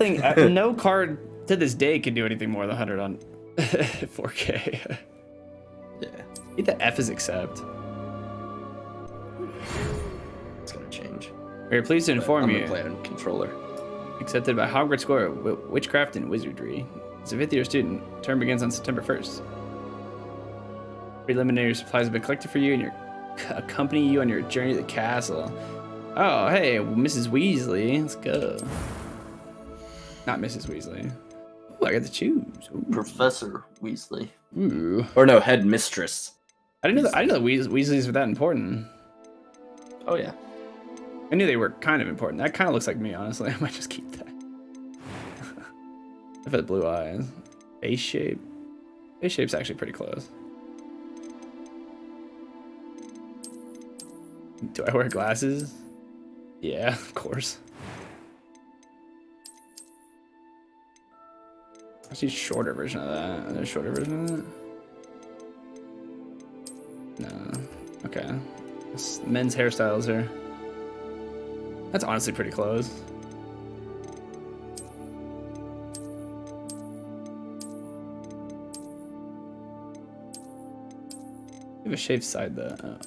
Thing, no card to this day can do anything more than 100 on 4K. Yeah. I think the F is accept. It's gonna change. We are pleased to inform I'm you. gonna play on controller. Accepted by Hogwarts School of Witchcraft and Wizardry. As a 5th year student, term begins on September 1st. Preliminary supplies have been collected for you and accompany you on your journey to the castle. Oh, hey, Mrs. Weasley. Let's go. Not Mrs. Weasley. Ooh, I got to choose. Ooh. Professor Weasley. Ooh. Or no, headmistress. I didn't know that Weasleys were that important. Oh yeah. I knew they were kind of important. That kind of looks like me, honestly. I might just keep that. I've had blue eyes. Face shape. Face shape's actually pretty close. Do I wear glasses? Yeah, of course. I see a shorter version of that. Is there a shorter version of that? No. Okay. Men's hairstyles here. That's honestly pretty close. You have a shaved side though. Oh.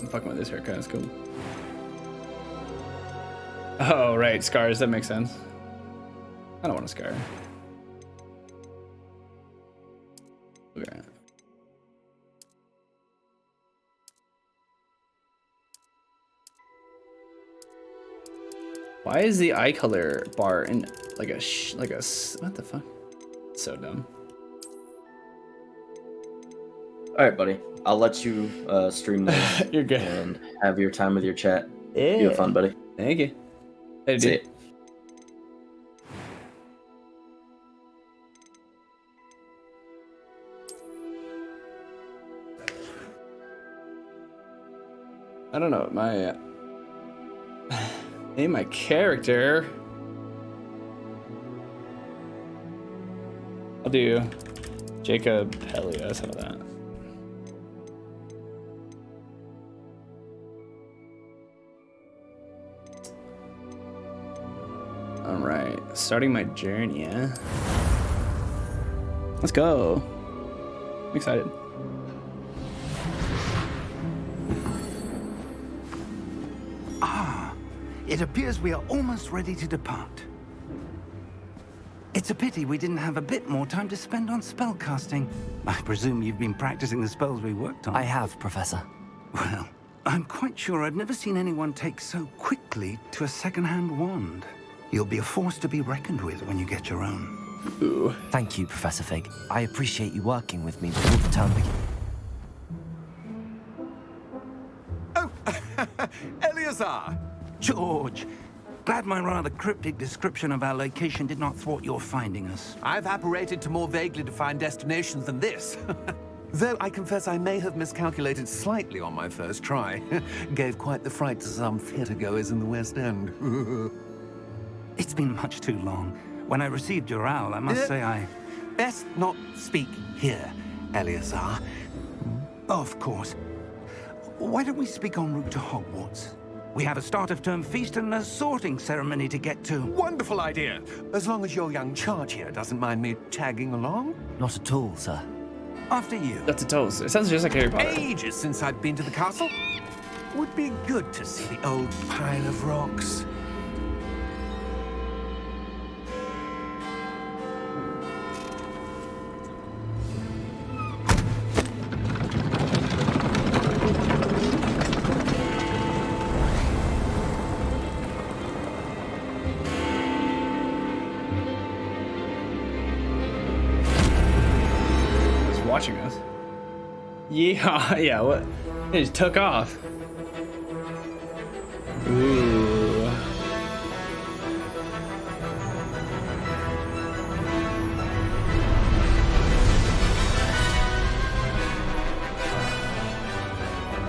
I'm fucking with this haircut, it's cool. Oh, right, scars, that makes sense. I don't want a scar. Okay. Why is the eye color bar in like a what the fuck? So dumb. All right, buddy. I'll let you stream this. You're good. And have your time with your chat. Yeah. You have fun, buddy. Thank you. Hey, See dude. ya. I don't know my name my character. I'll do Jacob Helios. How about that? All right, starting my journey. Yeah. Let's go. I'm excited. It appears we are almost ready to depart. It's a pity we didn't have a bit more time to spend on spellcasting. I presume you've been practicing the spells we worked on. I have, Professor. Well, I'm quite sure I've never seen anyone take so quickly to a second-hand wand. You'll be a force to be reckoned with when you get your own. Ooh. Thank you, Professor Fig. I appreciate you working with me before the term begins. Oh, Eleazar! George, glad my rather cryptic description of our location did not thwart your finding us. I've apparated to more vaguely defined destinations than this. Though I confess I may have miscalculated slightly on my first try. Gave quite the fright to some theatergoers in the West End. It's been much too long. When I received your owl, I must say I... Best not speak here, Eleazar. Of course. Why don't we speak en route to Hogwarts? We have a start-of-term feast and a sorting ceremony to get to. Wonderful idea. As long as your young charge here doesn't mind me tagging along. Not at all, sir. After you. That's a toast. It sounds just like Harry Potter. Ages since I've been to the castle. Would be good to see the old pile of rocks. Watching us. Yeah, yeah, what? It just took off. Ooh.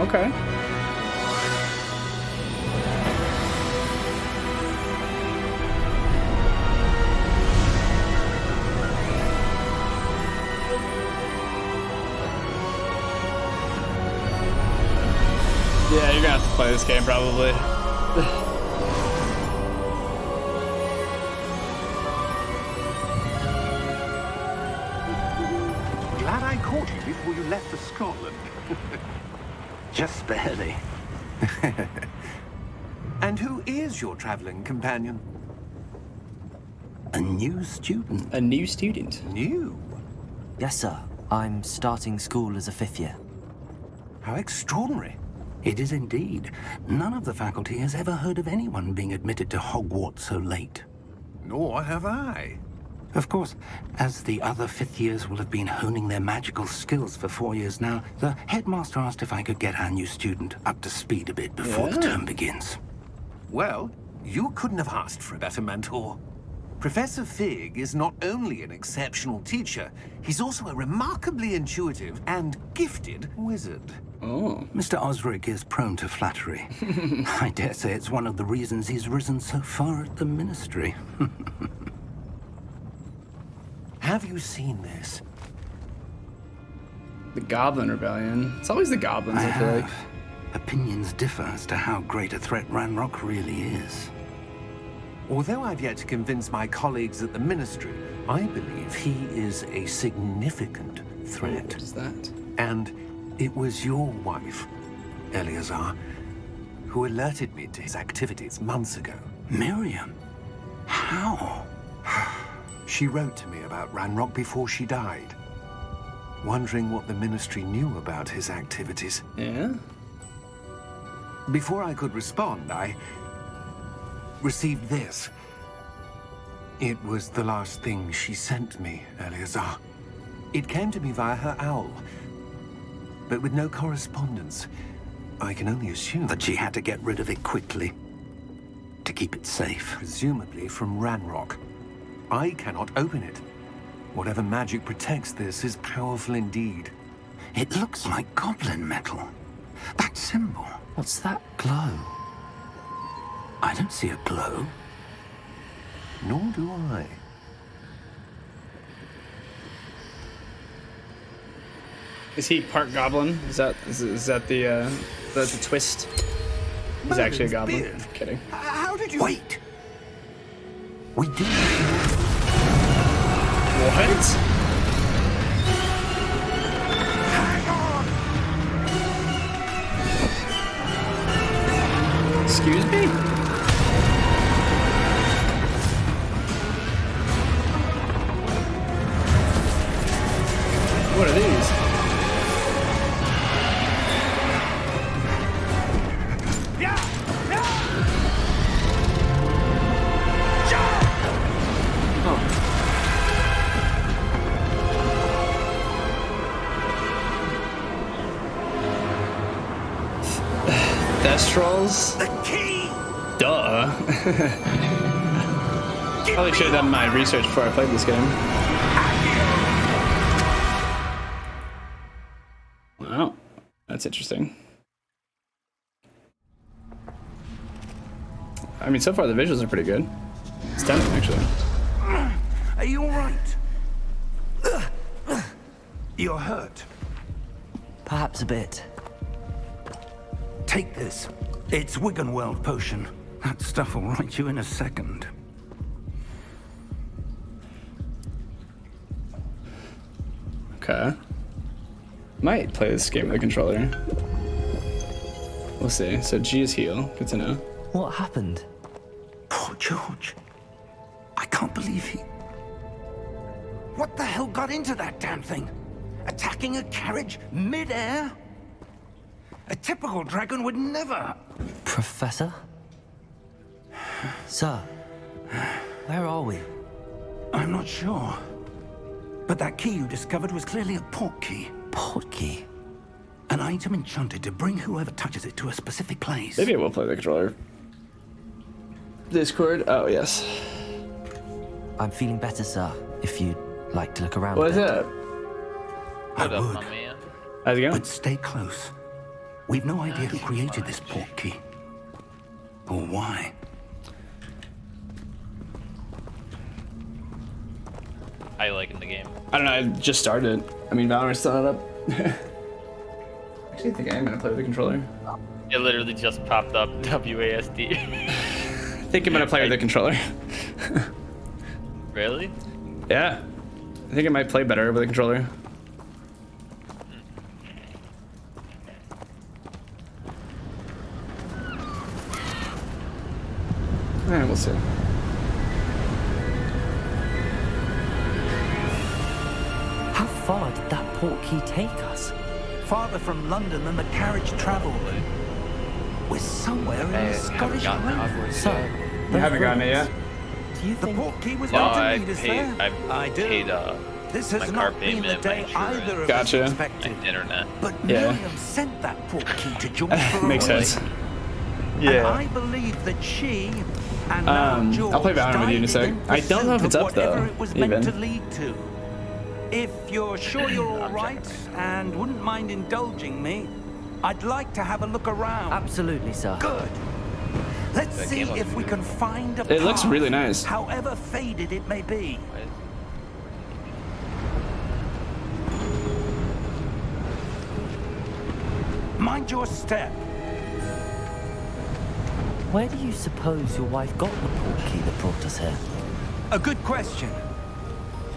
Okay. you're gonna have to play this game probably. Glad I caught you before you left for Scotland. Just barely. And who is your traveling companion? A new student. A new student. New? Yes, sir. I'm starting school as a 5th year. How extraordinary. It is indeed. None of the faculty has ever heard of anyone being admitted to Hogwarts so late. Nor have I. Of course, as the other 5th years will have been honing their magical skills for 4 years now, the headmaster asked if I could get our new student up to speed a bit before the term begins. Well, you couldn't have asked for a better mentor. Professor Fig is not only an exceptional teacher, he's also a remarkably intuitive and gifted wizard. Oh. Mr. Osric is prone to flattery. I dare say it's one of the reasons he's risen so far at the ministry. Have you seen this? The Goblin Rebellion. It's always the goblins, I feel like. Opinions differ as to how great a threat Ranrock really is. Although I've yet to convince my colleagues at the ministry, I believe he is a significant threat. What is that? And it was your wife, Eleazar, who alerted me to his activities months ago. Miriam? How? She wrote to me about Ranrock before she died, wondering what the ministry knew about his activities. Yeah? Before I could respond, I received this. It was the last thing she sent me, Eleazar. It came to me via her owl, but with no correspondence. I can only assume That she had to get rid of it quickly to keep it safe. presumably from Ranrock. I cannot open it. Whatever magic protects this is powerful indeed. It looks like goblin metal. That symbol. What's that glow? I don't see a glow. Nor do I. Is he part goblin? Is that the that's the twist? He's actually a goblin. Beard. I'm kidding. How did you... Wait! We do. What? Hang on! Excuse me? What are these? Destrals? The key! Duh. Probably should have done my research before I played this game. Wow, that's interesting. I mean, so far the visuals are pretty good. It's stunning, actually. Are you all right? You're hurt. Perhaps a bit. Take this. It's Wiggenweld potion. That stuff will right you in a second. Okay. Might play this game with a controller. We'll see. So G is heal. Good to know. What happened? Poor George. I can't believe he... What the hell got into that damn thing? Attacking a carriage mid-air? A typical dragon would never... Professor? Sir, where are we? I'm not sure. But that key you discovered was clearly a port key. Port key? An item enchanted to bring whoever touches it to a specific place. Maybe I will play the controller. Discord? Oh, yes. I'm feeling better, sir, if you'd like to look around What a is bit. that? I What up, would, my man? How's it going? but stay close. We've no idea who created this port key. Or why. How you liking the game? I don't know, I just started. I mean, Valorant's still not up. Actually, I think I am gonna play with the controller. It literally just popped up WASD. I think I'm gonna play with the controller. Really? Yeah. I think it might play better with the controller. Alright, we'll see. How far did that portkey take us? Farther from London than the carriage travelled. We're somewhere in the Scottish Highlands. So, I haven't gotten it yet. do you The think... portkey was No, meant to I lead us paid. there. I do. paid. This my has car not been the payment, my day insurance. either of Gotcha. us expected. My internet. But Yeah. Miriam sent that portkey to George for Makes a sense. And I believe that she and now George I'll play Valorant with you in a sec. died I don't know if it's pursuit up, of whatever though, it was meant even. to lead to. If you're sure you're all right and wouldn't mind indulging me, I'd like to have a look around. Absolutely, sir. Good. Let's That see game looks if we good. can find a It looks path, really nice. however faded it may be. Mind your step. Where do you suppose your wife got the portkey that brought us here? A good question.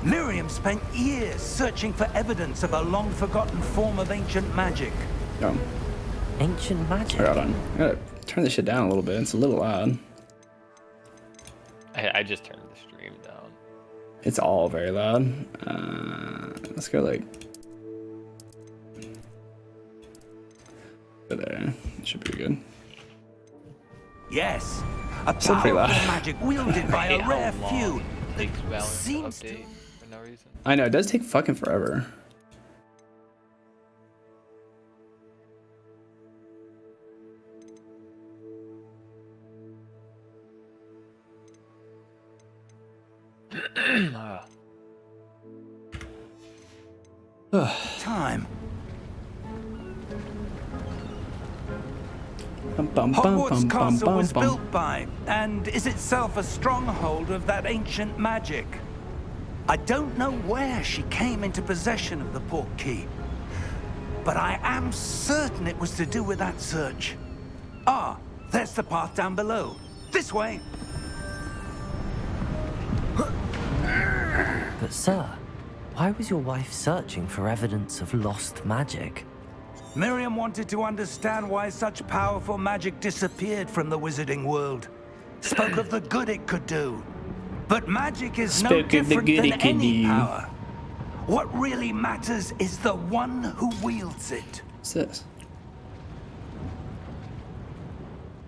Miriam spent years searching for evidence of a long-forgotten form of ancient magic. Oh, Ancient magic? hold on. I gotta turn this shit down a little bit. It's a little loud. I just turned the stream down. It's all very loud. Let's go like there. Should be good. Yes, a Still pretty powerful loud. magic wielded by Hate a how rare long few. it takes Valorant to seems to- update for no reason. I know it does take fucking forever. Time. Bum, bum, bum, Hogwarts bum, Castle bum, was bum. built by, and is itself a stronghold of that ancient magic. I don't know where she came into possession of the portkey, but I am certain it was to do with that search. Ah, there's the path down below. This way. But sir, why was your wife searching for evidence of lost magic? Miriam wanted to understand why such powerful magic disappeared from the wizarding world. Spoke of the good it could do. But magic is no Spoke of the different good than it could any do. power. What really matters is the one who wields it. What's this?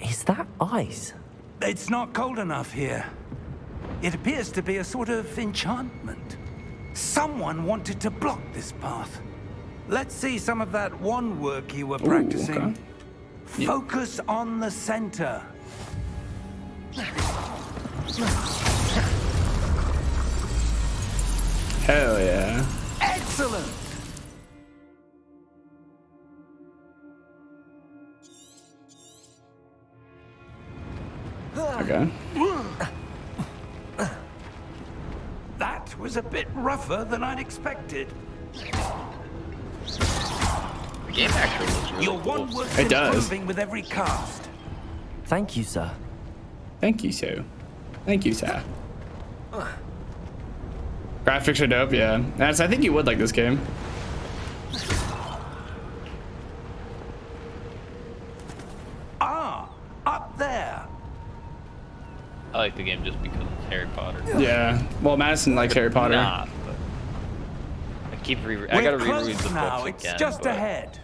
Is that ice? It's not cold enough here. It appears to be a sort of enchantment. Someone wanted to block this path. Let's see some of that wand work you were practicing. okay. Yeah. Focus on the center. Hell yeah. Excellent! Okay. That was a bit rougher than I'd expected. The game actually looks really Your cool. wand work's It does. improving with every cast. Thank you, sir. Thank you, sir. Thank you, sir. Graphics are dope, yeah. I think you would like this game. Ah, up there. I like the game just because it's Harry Potter. Yeah. Well, Madison likes Harry Potter. Nah, but I keep I We're gotta close reread the now. books It's again. just but ahead.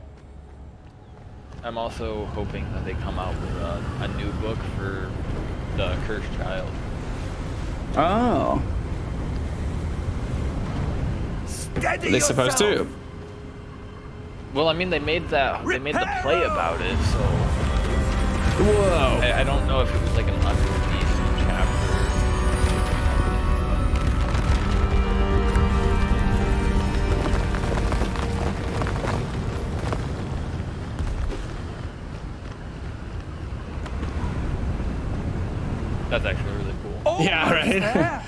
I'm also hoping that they come out with a new book for the Cursed Child. Oh. Steady They supposed to. yourself. Well, I mean, they made the play about it, so Whoa. I don't know if it was like an unreleased chapter. That's actually really cool. Yeah, Almost right? there.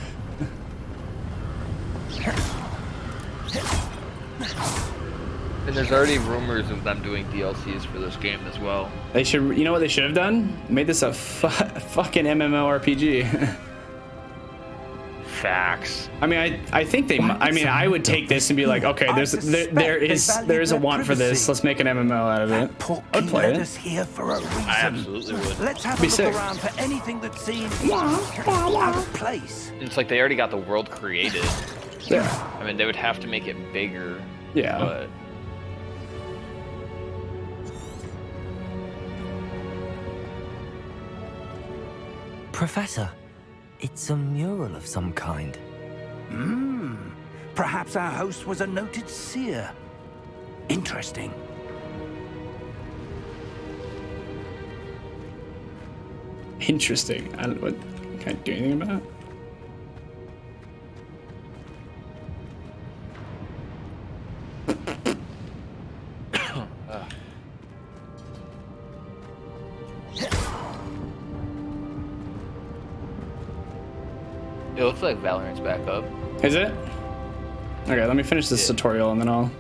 It's there's already rumors of them doing DLCs for this game as well. They should. You know what they should have done? Made this a fucking MMORPG. Facts. I mean, I think they. I mean, I would take this and be like, okay, there is a want for this. Let's make an MMO out of it. I'd play it. Here for a reason. I absolutely would. Let's have Be a look sick. around for anything that seems out of place. It's like they already got the world created. Yeah. I mean, they would have to make it bigger. Yeah. But Professor, it's a mural of some kind. Perhaps our host was a noted seer. Interesting. Interesting. I don't. What? Can I do anything about it? it looks like Valorant's back up. Is it? Okay, let me finish this tutorial and then I'll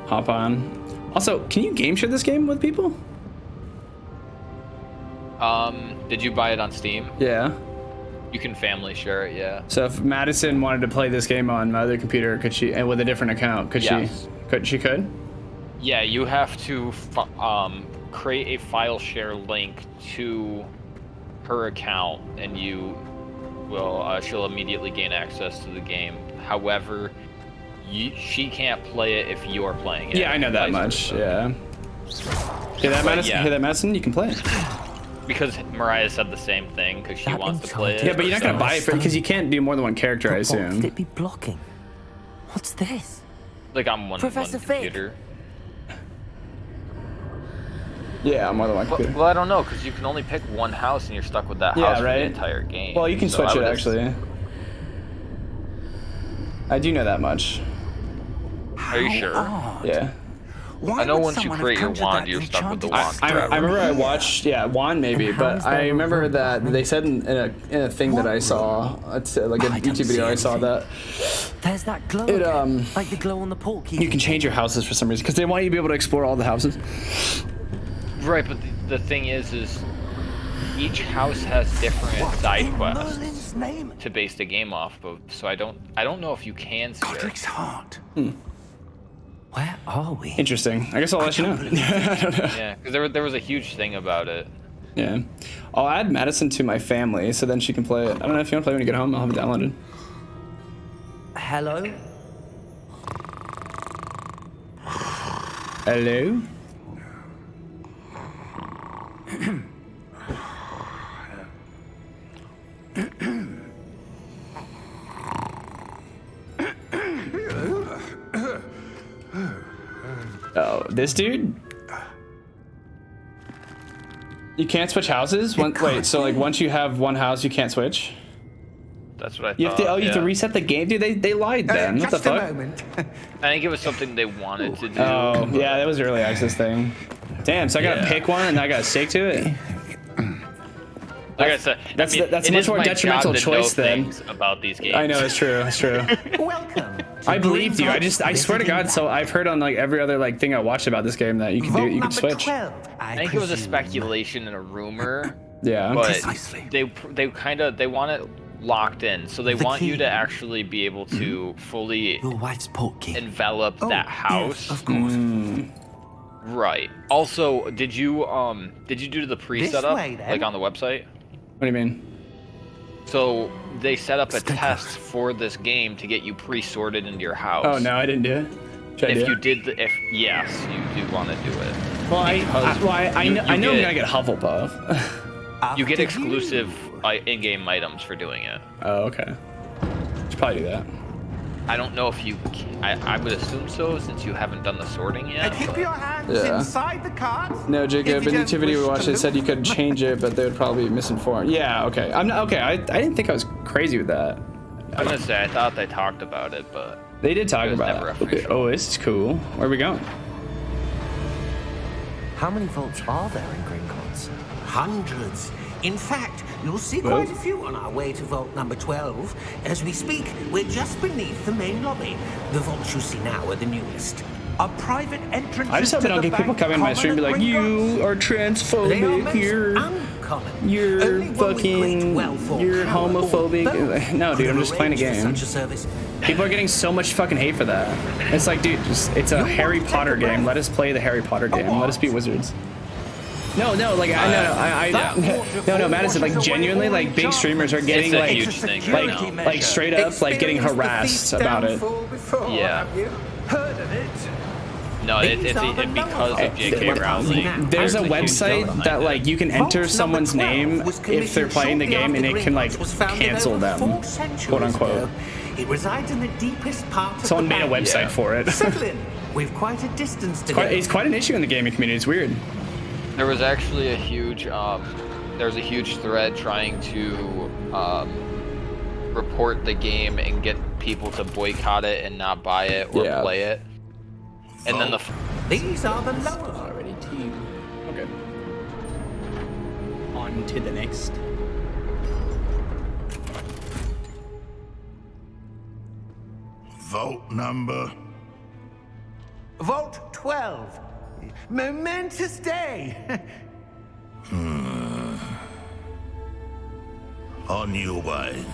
hop on. Also, can you game share this game with people? Did you buy it on Steam? Yeah. You can family share it, yeah. So if Madison wanted to play this game on my other computer, could she, and with a different account, could Yes. she could? Yeah, you have to create a file share link to her account, and you will she'll immediately gain access to the game. However, she can't play it if you're playing it. Yeah, I know that much. Yeah. Hear that, Madison? yeah. Hear that, Madison? You can play it. Because Mariah said the same thing because she That wants to play it. Yeah, but you're not gonna buy it because you can't do more than one character, I What could assume. it be blocking? What's this? Like on one Professor Fig. computer. Yeah, more than one computer. Well, I don't know because you can only pick one house and you're stuck with that Yeah, house for right. the entire game. Well, you can So switch I it would actually. I do know that much. Are you sure? Yeah. Why I know would once you someone have create your conjured wand, that you're stuck with the enchanted wand. I remember I watched, yeah, wand maybe, And how but is I there a remember room that they said in a thing that I What saw, it's like a I don't YouTube video see I saw anything. that There's that glow It, again, like the glow on the port key. you can change your houses for some reason because they want you to be able to explore all the houses. Right, but the thing is each house has different side in quests Merlin's name? to base the game off of. So I don't know if you can see it. Godric's heart. Where are we? Interesting. I guess I'll let you know. I don't know. Yeah, because there was a huge thing about it. Yeah. I'll add Madison to my family so then she can play it. I don't know if you want to play when you get home. I'll have it downloaded. Hello? Hello? Oh, this dude? You can't switch houses? Wait, so like once you have one house, you can't switch? That's what I thought. You have to. Oh, you have to yeah. reset the game, dude. They lied then. What the Just a fuck? moment. I think it was something they wanted to do. Oh, yeah, that was early access thing. Damn, so I gotta Yeah. pick one and I gotta stick to it. Like I said, that's- I mean, that's a it much is more my detrimental job to know choice then. things about these games. I know it's true. It's true. Welcome. I believed you. I swear to God. So I've heard on like every other like thing I watched about this game that you can do. You can switch. 12, I think it was a speculation and a rumor, Yeah. but Precisely. they want it locked in, so they The want you key. to actually be able to fully Your wife's port key. envelop Oh, that yes, house. of course. Right. Also, did you do the pre-setup way, then. like on the website? What do you mean? So they set up a Stickers. test for this game to get you pre-sorted into your house. Oh no, I didn't do it. Should I do If you it? did, if yes, you do want to do it. Well, I You- know, I know I'm you gonna get Hufflepuff. You get After exclusive in-game items for doing it. Oh, okay. Should probably do that. I don't know if you. I would assume so, since you haven't done the sorting yet. Keep but- your hands Yeah. inside the cart. No, Jacob. If In you the don't activity we wish watched, to they said you look- could change it, but they would probably be misinformed. Yeah. Okay. I'm not okay. I didn't think I was crazy with that. I was gonna say I thought they talked about it, but They did talk It was about never it. official. Oh, this is cool. Where are we going? How many vaults are there in Green Courts? Hundreds. In fact, You'll see Well. quite a few on our way to vault number 12. As we speak, we're just beneath the main lobby. The vaults you see now are the newest. A private entrance. I just hope I don't get people coming in my stream and be like, you are transphobic, you're fucking, you're homophobic. No, dude, I'm just playing a game. People are getting so much fucking hate for that. It's like, dude, it's a Harry Potter game. Let us play the Harry Potter game. Let us be wizards. No, like no, Madison, like genuinely, like big streamers are getting It's a like, huge thing right now. like straight up, like getting harassed about it. Yeah. Heard of it? No, it's because of J.K. Rowling. There's a There's huge website behind that it. like you can enter someone's name if they're playing the game and it can like cancel them, quote unquote. It resides in the deepest part of Someone the made a bank. website for it. Settle in. We've quite a distance to go. It's quite an issue in the gaming community. It's weird. There was actually a huge thread trying to report the game and get people to boycott it and not buy it or play it. And then These are the lower. Already team. Okay. On to the next. Vault number. Vault 12. Momentous day. On your way.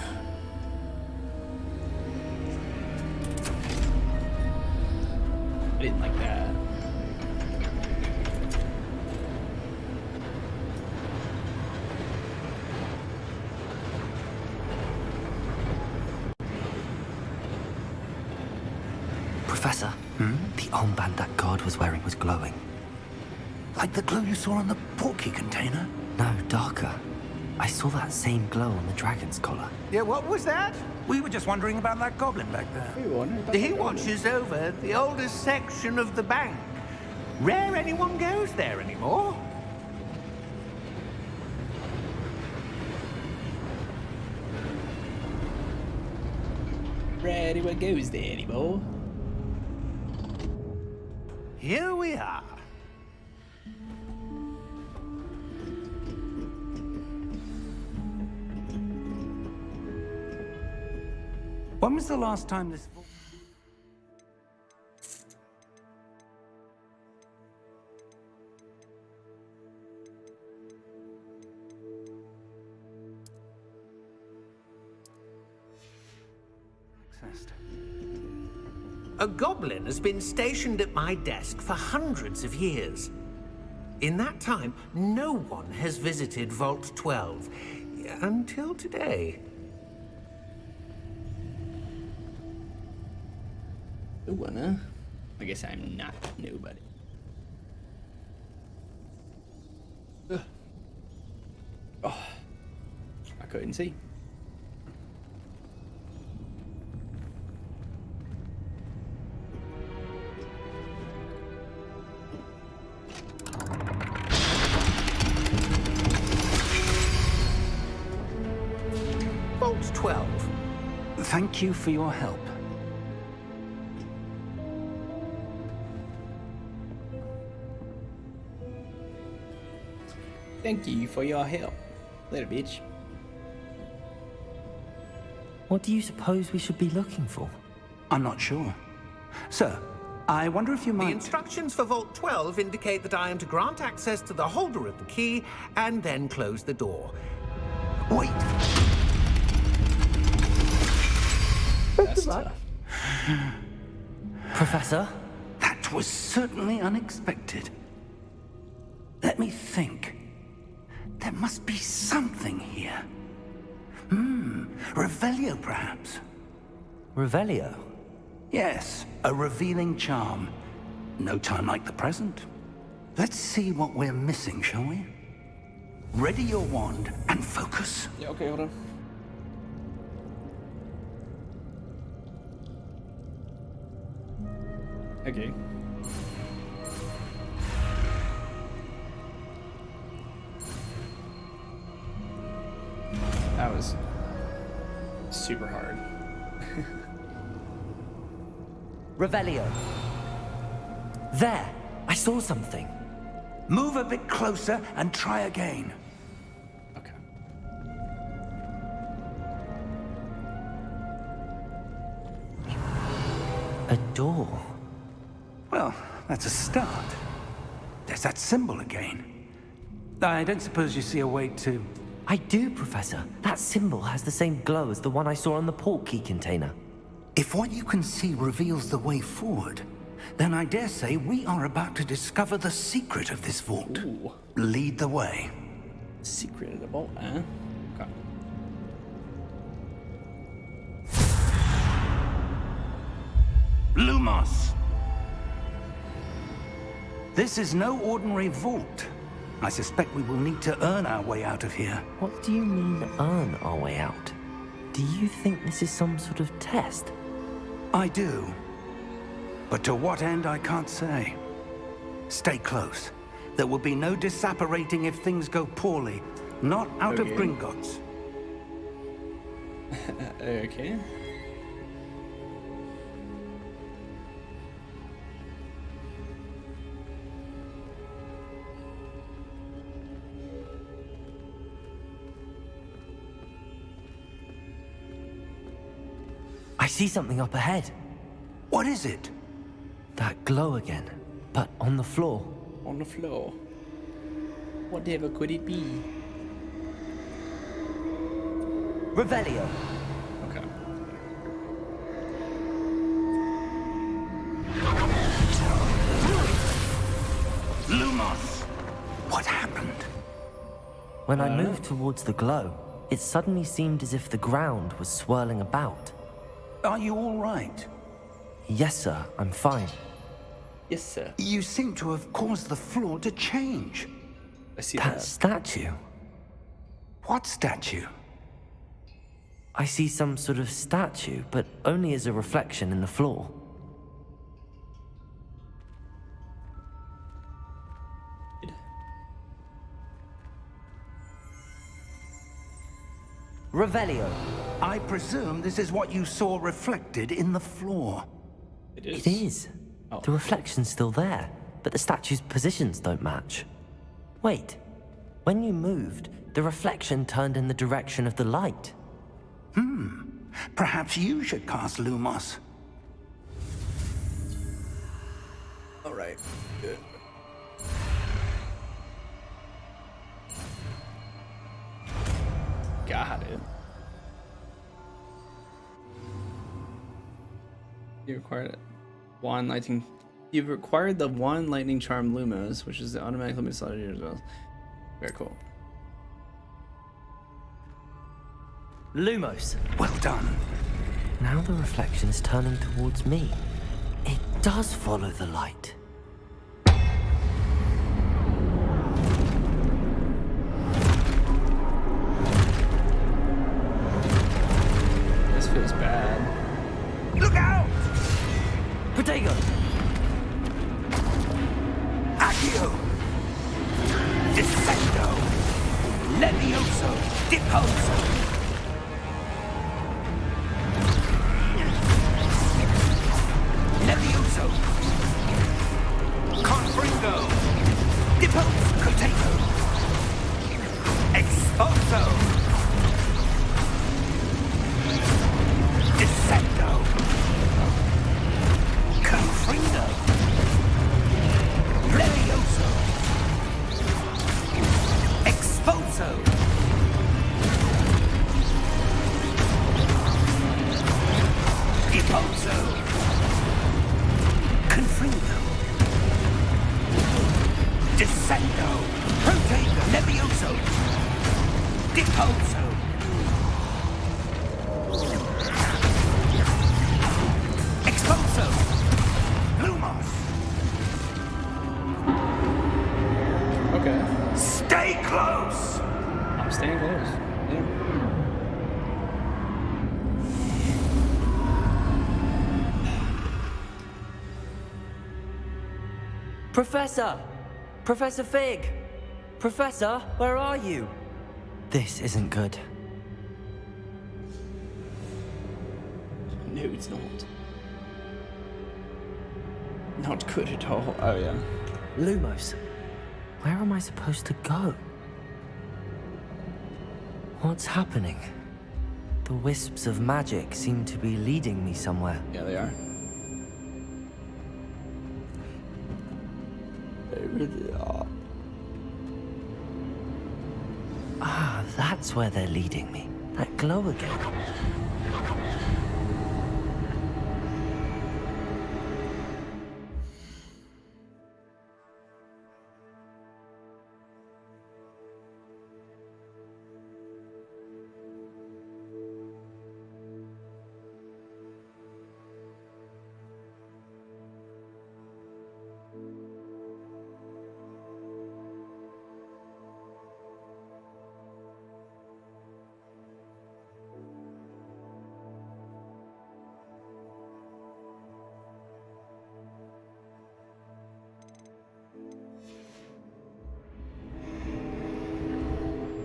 I didn't like that. Professor, the armband that guard was wearing was glowing. Like the glow you saw on the portkey container? No, darker. I saw that same glow on the dragon's collar. Yeah, what was that? We were just wondering about that goblin back there. He watches over the oldest section of the bank. Rare anyone goes there anymore. Ready, what goes there anymore? Here we are. When was the last time this... A goblin has been stationed at my desk for hundreds of years. In that time, no one has visited Vault 12 until today. Huh? I guess I'm not nobody. Ugh. Oh, I couldn't see. Vault 12. Thank you for your help. Thank you for your help, little bitch. What do you suppose we should be looking for? I'm not sure. Sir, I wonder if you might... The instructions for Vault 12 indicate that I am to grant access to the holder of the key and then close the door. Wait. That's tough. Professor? That was certainly unexpected. Let me think. There must be something here. Revelio, perhaps. Revelio? Yes, a revealing charm. No time like the present. Let's see what we're missing, shall we? Ready your wand and focus. Yeah, okay, hold on. Okay. That was super hard. Revelio. There! I saw something. Move a bit closer and try again. Okay. A door. Well, that's a start. There's that symbol again. I don't suppose you see a way to... I do, Professor. That symbol has the same glow as the one I saw on the port key container. If what you can see reveals the way forward, then I dare say we are about to discover the secret of this vault. Ooh. Lead the way. Secret of the vault, eh? Okay. Lumos! This is no ordinary vault. I suspect we will need to earn our way out of here. What do you mean, earn our way out? Do you think this is some sort of test? I do. But to what end, I can't say. Stay close. There will be no disapparating if things go poorly. Not out of Okay. Gringotts. Okay. I see something up ahead. What is it? That glow again, but on the floor. On the floor. Whatever could it be? Revelio. Okay. Lumos! What happened? When I moved towards the glow, it suddenly seemed as if the ground was swirling about. Are you all right? Yes, sir, I'm fine. Yes, sir. You seem to have caused the floor to change. I see That that. statue. What statue? I see some sort of statue, but only as a reflection in the floor. Revelio. I presume this is what you saw reflected in the floor. It is. It is. Oh. The reflection's still there, but the statue's positions don't match. Wait. When you moved, the reflection turned in the direction of the light. Perhaps you should cast Lumos. All right. Good. Got it. You required one lightning. You've required the one lightning charm Lumos, which is the automatic limit slot as well. Very cool. Lumos. Well done. Now the reflection is turning towards me. It does follow the light. This feels bad. Look out! Protego! Accio! Descendo! Levioso! Deposo! Levioso! Confringo! Depose! Coteco! Exposo! Descendo! Confringo! Levioso! Exposo! Deposo! Confringo! Descendo! Protego! Levioso! Deposo! Exposo! Lumos! Okay. Stay close! I'm staying close. Yeah. Professor! Professor Fig! Professor, where are you? This isn't good. No, it's not. Not good at all. Oh, yeah. Lumos, where am I supposed to go? What's happening? The wisps of magic seem to be leading me somewhere. Yeah, they are. Ah, that's where they're leading me. That glow again.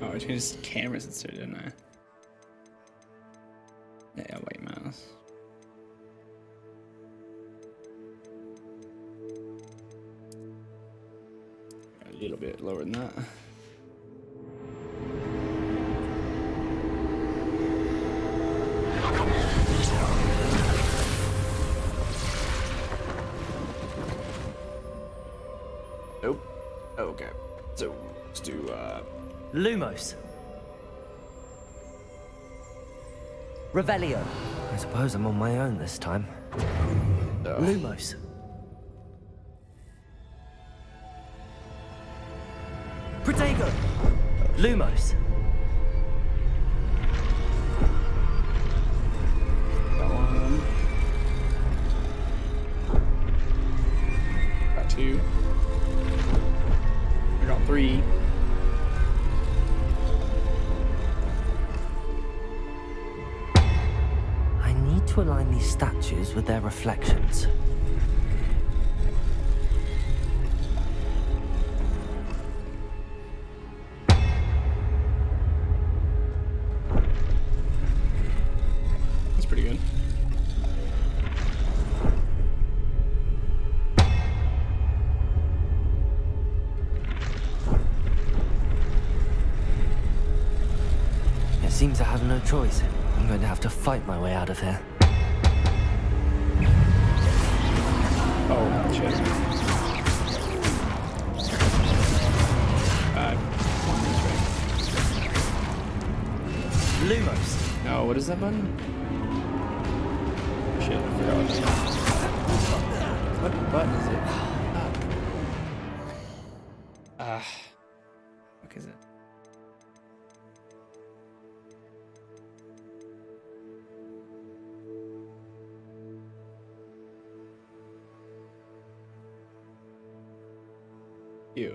Oh, I changed cameras instead, didn't I? Yeah, white mouse. A little bit lower than that. Nope. Okay. So let's do Lumos. Revelio. I suppose I'm on my own this time. Lumos. Protego. Lumos. got one. Got two. I got three. I need to align these statues with their reflections. That's pretty good. It seems I have no choice. I'm going to have to fight my way out of here. Oh, shit. Lumos. No, what is that button? Shit, I forgot what that is. What button is it? What is it? You.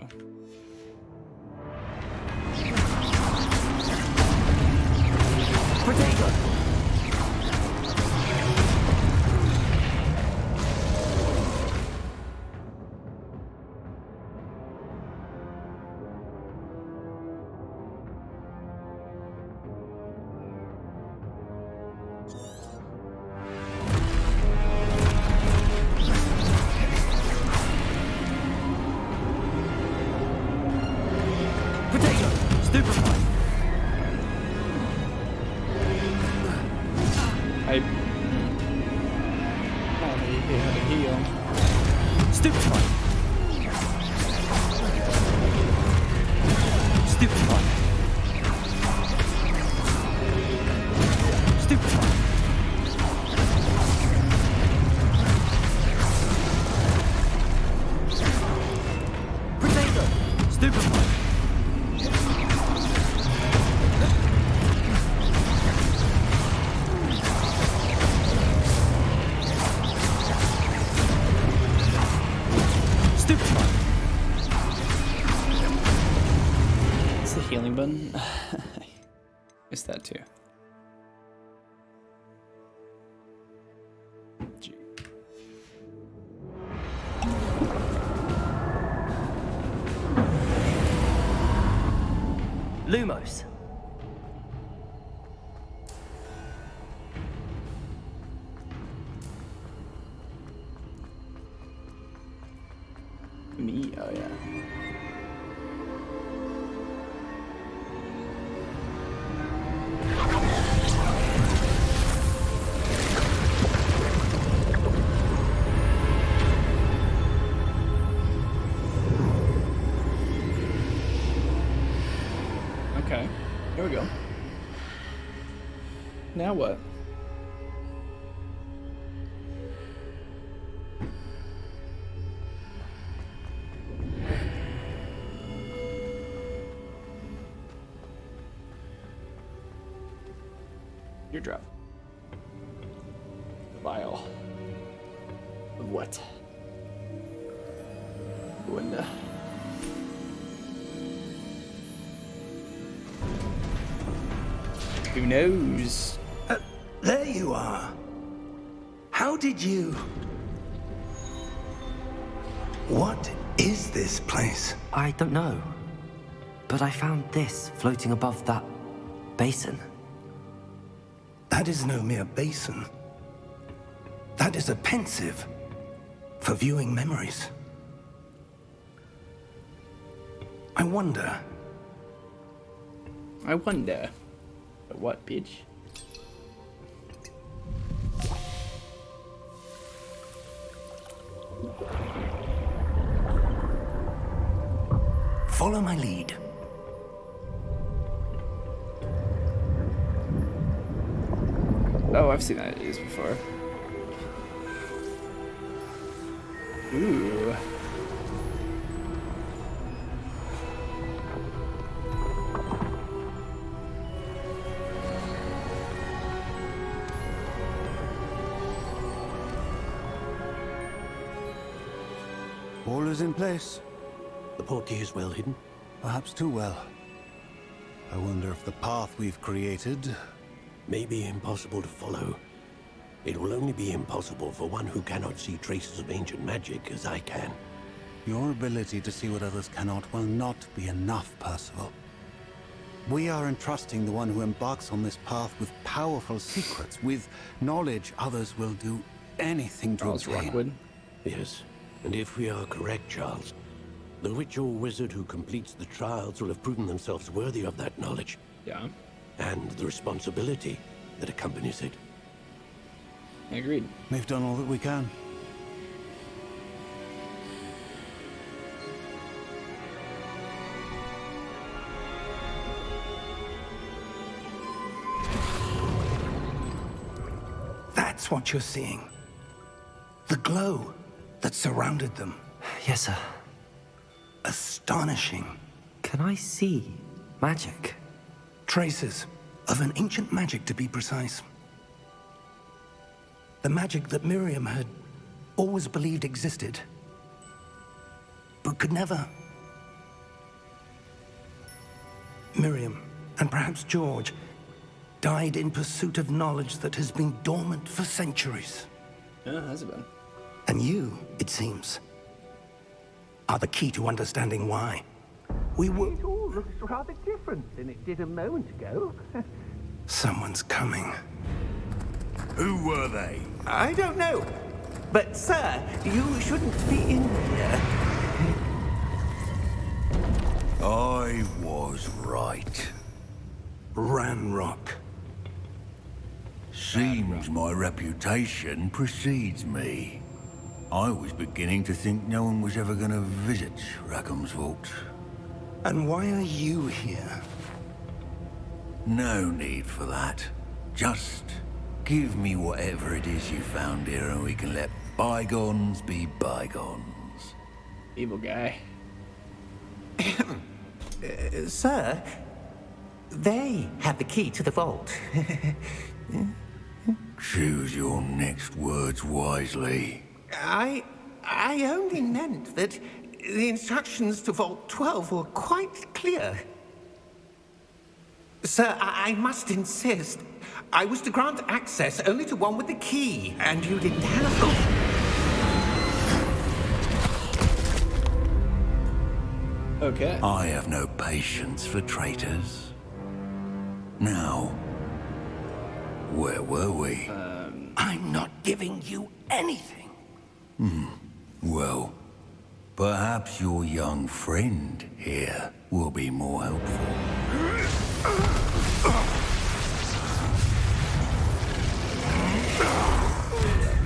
Protego. Protego. Stupefy. I. Oh, he had a heal. Stupefy. Stupefy. Stupefy. Protego. Stupefy. Stupefy. It's the healing button. Missed that too. Gee. Lumos. Me? Oh, yeah. Now what? Eardrop. Vial. Of what? Wonder. Who knows? There you are. How did you... What is this place? I don't know. But I found this floating above that basin. That is no mere basin. That is a pensive for viewing memories. I wonder. But what, bitch? Follow my lead. Oh, I've seen that used before. Ooh. All is in place. The portkey is well hidden. Perhaps too well. I wonder if the path we've created... May be impossible to follow. It will only be impossible for one who cannot see traces of ancient magic as I can. Your ability to see what others cannot will not be enough, Percival. We are entrusting the one who embarks on this path with powerful secrets, with knowledge others will do anything to Charles obtain. Rockwood. Yes, and if we are correct, Charles, the witch or wizard who completes the trials will have proven themselves worthy of that knowledge. Yeah, And the responsibility that accompanies it. agreed. We've done all that we can. That's what you're seeing. The glow that surrounded them. Yes, sir. Astonishing. Can I see magic? Traces of an ancient magic, to be precise. The magic that Miriam had always believed existed, but could never. Miriam, and perhaps George, died in pursuit of knowledge that has been dormant for centuries. Yeah, has it been? And you, it seems, are the key to understanding why. We were... It all looks rather different than it did a moment ago. Someone's coming. Who were they? I don't know. But, sir, you shouldn't be in here. I was right. Ranrock. Seems my reputation precedes me. I was beginning to think no one was ever going to visit Rackham's vault. And why are you here? No need for that. Just give me whatever it is you found here and we can let bygones be bygones. Evil guy. Sir, they have the key to the vault. Choose your next words wisely. I only meant that the instructions to Vault 12 were quite clear. Sir, I must insist. I was to grant access only to one with the key, and you didn't have them. Okay. I have no patience for traitors. Now, where were we? I'm not giving you anything. Well, perhaps your young friend here will be more helpful.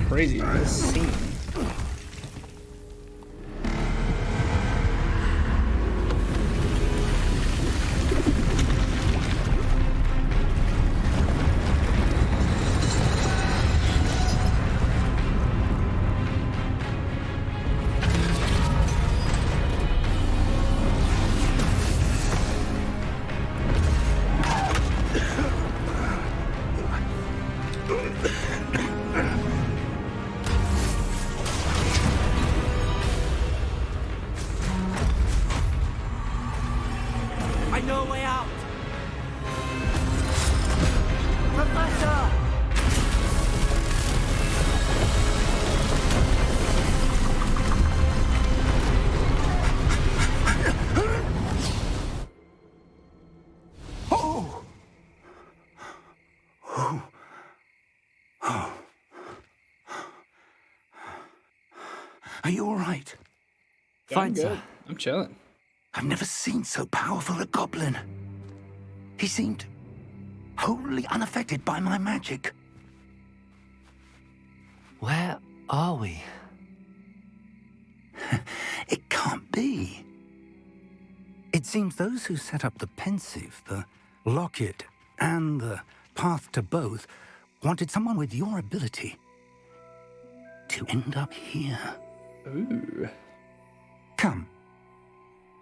Crazy scene. Are you all right? Yeah, I'm Fine, good. sir. I'm chilling. I've never seen so powerful a goblin. He seemed wholly unaffected by my magic. Where are we? It can't be. It seems those who set up the pensive, the locket, and the path to both wanted someone with your ability to end up here. Ooh. Come.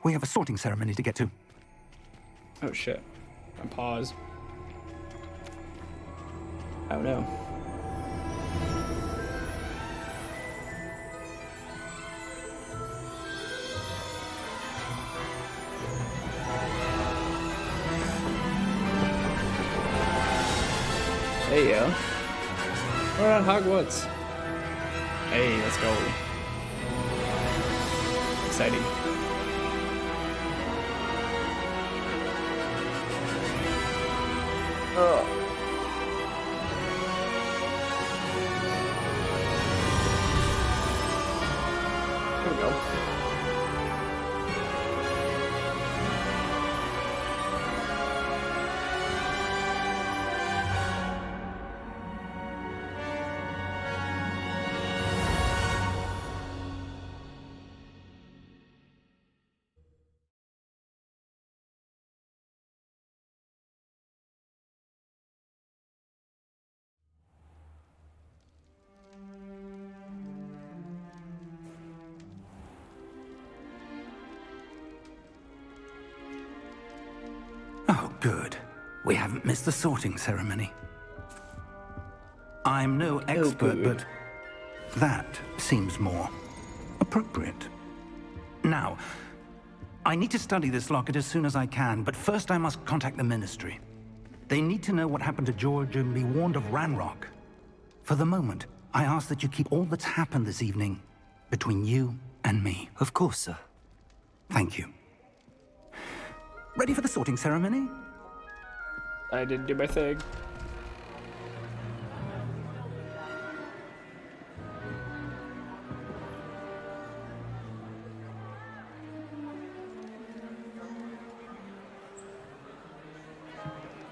We have a sorting ceremony to get to. Oh shit. I pause. Oh no. There you go. We're on Hogwarts. Hey, let's go. Exciting. Oh. Here we go. Oh, good. We haven't missed the sorting ceremony. I'm no expert, good. but that seems more appropriate. Now, I need to study this locket as soon as I can, but first I must contact the Ministry. They need to know what happened to George and be warned of Ranrock. For the moment, I ask that you keep all that's happened this evening between you and me. Of course, sir. Thank you. Ready for the sorting ceremony? I didn't do my thing.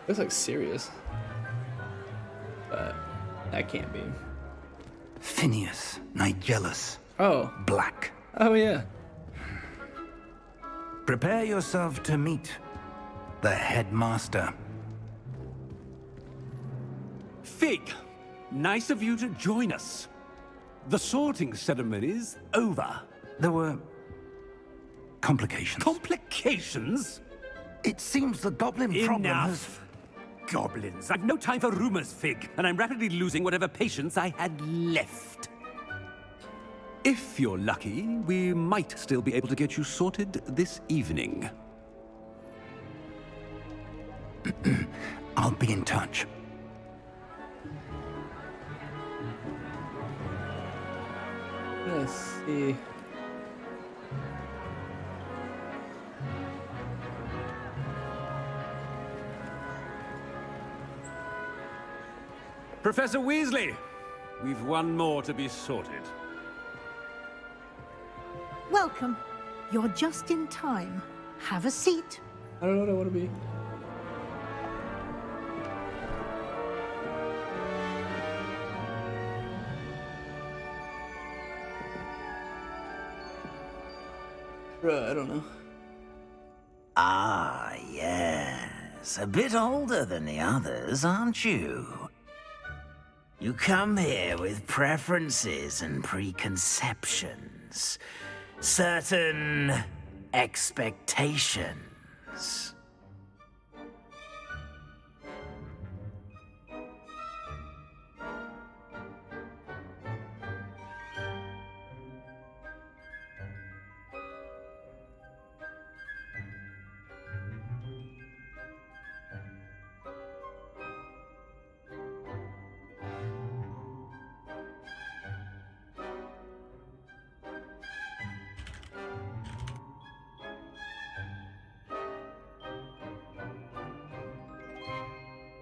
Looks like serious. But that can't be. Phineas, Nigellus, Oh. Black. Oh yeah. Prepare yourself to meet the headmaster. Fig, nice of you to join us. The sorting ceremony's over. There were complications. Complications? It seems the goblin problem has... Enough. Goblins. I've no time for rumors, Fig, and I'm rapidly losing whatever patience I had left. If you're lucky, we might still be able to get you sorted this evening. I'll be in touch. Let's see. Professor Weasley, we've one more to be sorted. Welcome. You're just in time. Have a seat. I don't know what I want to be. Bruh, I don't know. Ah, yes. A bit older than the others, aren't you? You come here with preferences and preconceptions. Certain expectations.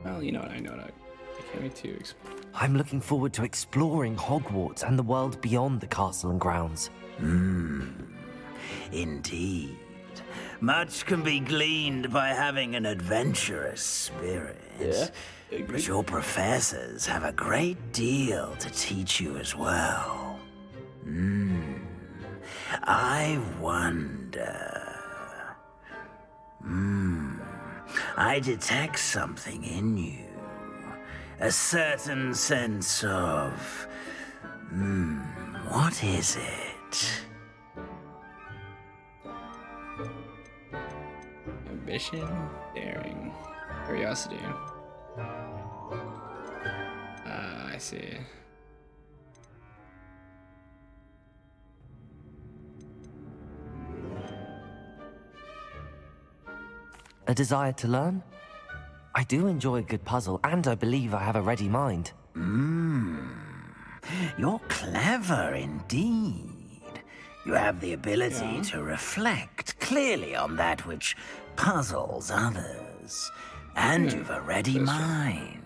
Well, you know what? I know what I can't wait to explore. I'm looking forward to exploring Hogwarts and the world beyond the castle and grounds. Indeed. Much can be gleaned by having an adventurous spirit. Yeah. But your professors have a great deal to teach you as well. I wonder. I detect something in you. A certain sense of. What is it? Ambition, daring, curiosity. I see. A desire to learn? I do enjoy a good puzzle, and I believe I have a ready mind. You're clever indeed. You have the ability to reflect clearly on that which puzzles others. And you've a ready mind,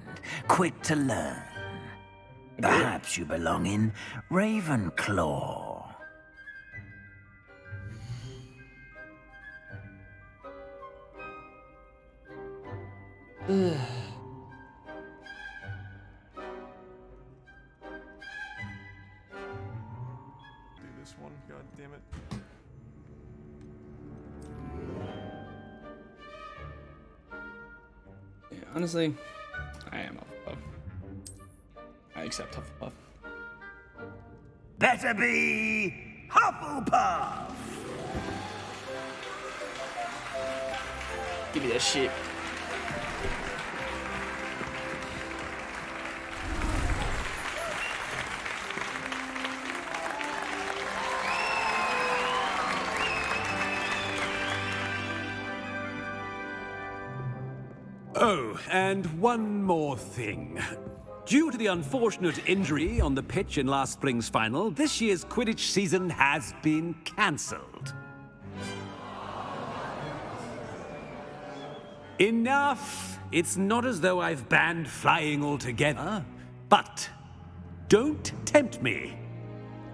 quick to learn. Perhaps you belong in Ravenclaw. This one, god damn it. Yeah, honestly, I am Hufflepuff. I accept Hufflepuff. Better be Hufflepuff! Give me that shit. Oh, and one more thing. Due to the unfortunate injury on the pitch in last spring's final, this year's Quidditch season has been cancelled. Enough! It's not as though I've banned flying altogether. But don't tempt me.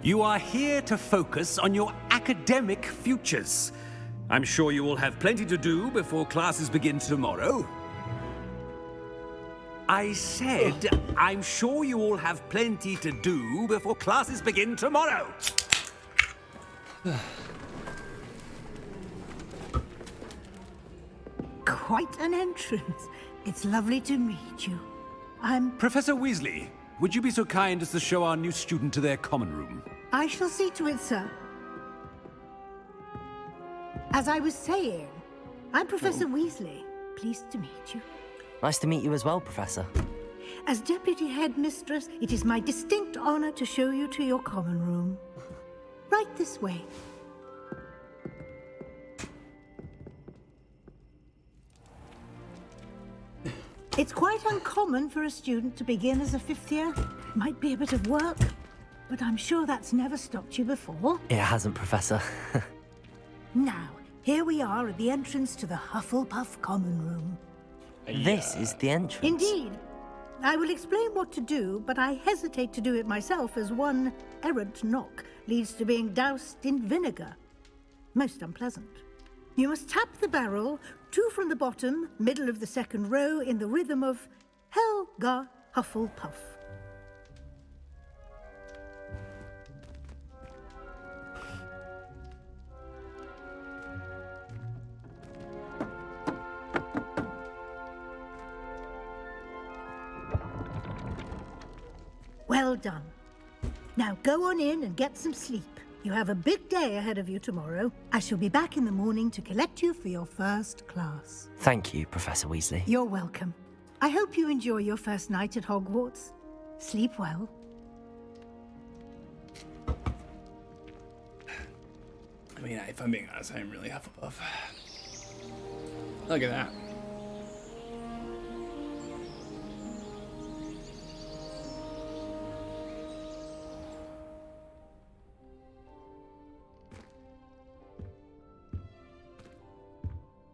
You are here to focus on your academic futures. I'm sure you will have plenty to do before classes begin tomorrow. I said, I'm sure you all have plenty to do before classes begin tomorrow. Quite an entrance. It's lovely to meet you. I'm... Professor Weasley, would you be so kind as to show our new student to their common room? I shall see to it, sir. As I was saying, I'm Professor Weasley. Pleased to meet you. Nice to meet you as well, Professor. As Deputy Headmistress, it is my distinct honor to show you to your common room. Right this way. It's quite uncommon for a student to begin as a fifth year. Might be a bit of work, but I'm sure that's never stopped you before. It hasn't, Professor. Now, here we are at the entrance to the Hufflepuff Common Room. This is the entrance. Indeed. I will explain what to do, but I hesitate to do it myself as one errant knock leads to being doused in vinegar. Most unpleasant. You must tap the barrel, 2 from the bottom, middle of the second row, in the rhythm of Helga Hufflepuff. Well done. Now go on in and get some sleep. You have a big day ahead of you tomorrow. I shall be back in the morning to collect you for your first class. Thank you, Professor Weasley. You're welcome. I hope you enjoy your first night at Hogwarts. Sleep well. I mean, if I'm being honest, I'm really Hufflepuff. Look at that.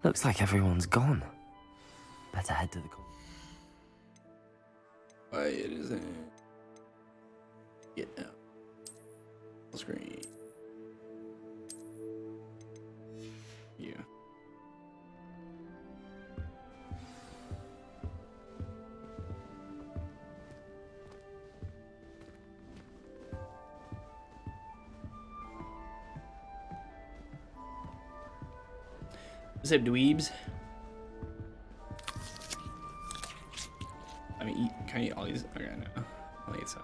Looks like everyone's gone. Better head to the... Why it isn't? Get out. Screen. Yeah. What's up, dweebs? I mean, can I eat all these? Okay, no. I'll eat some.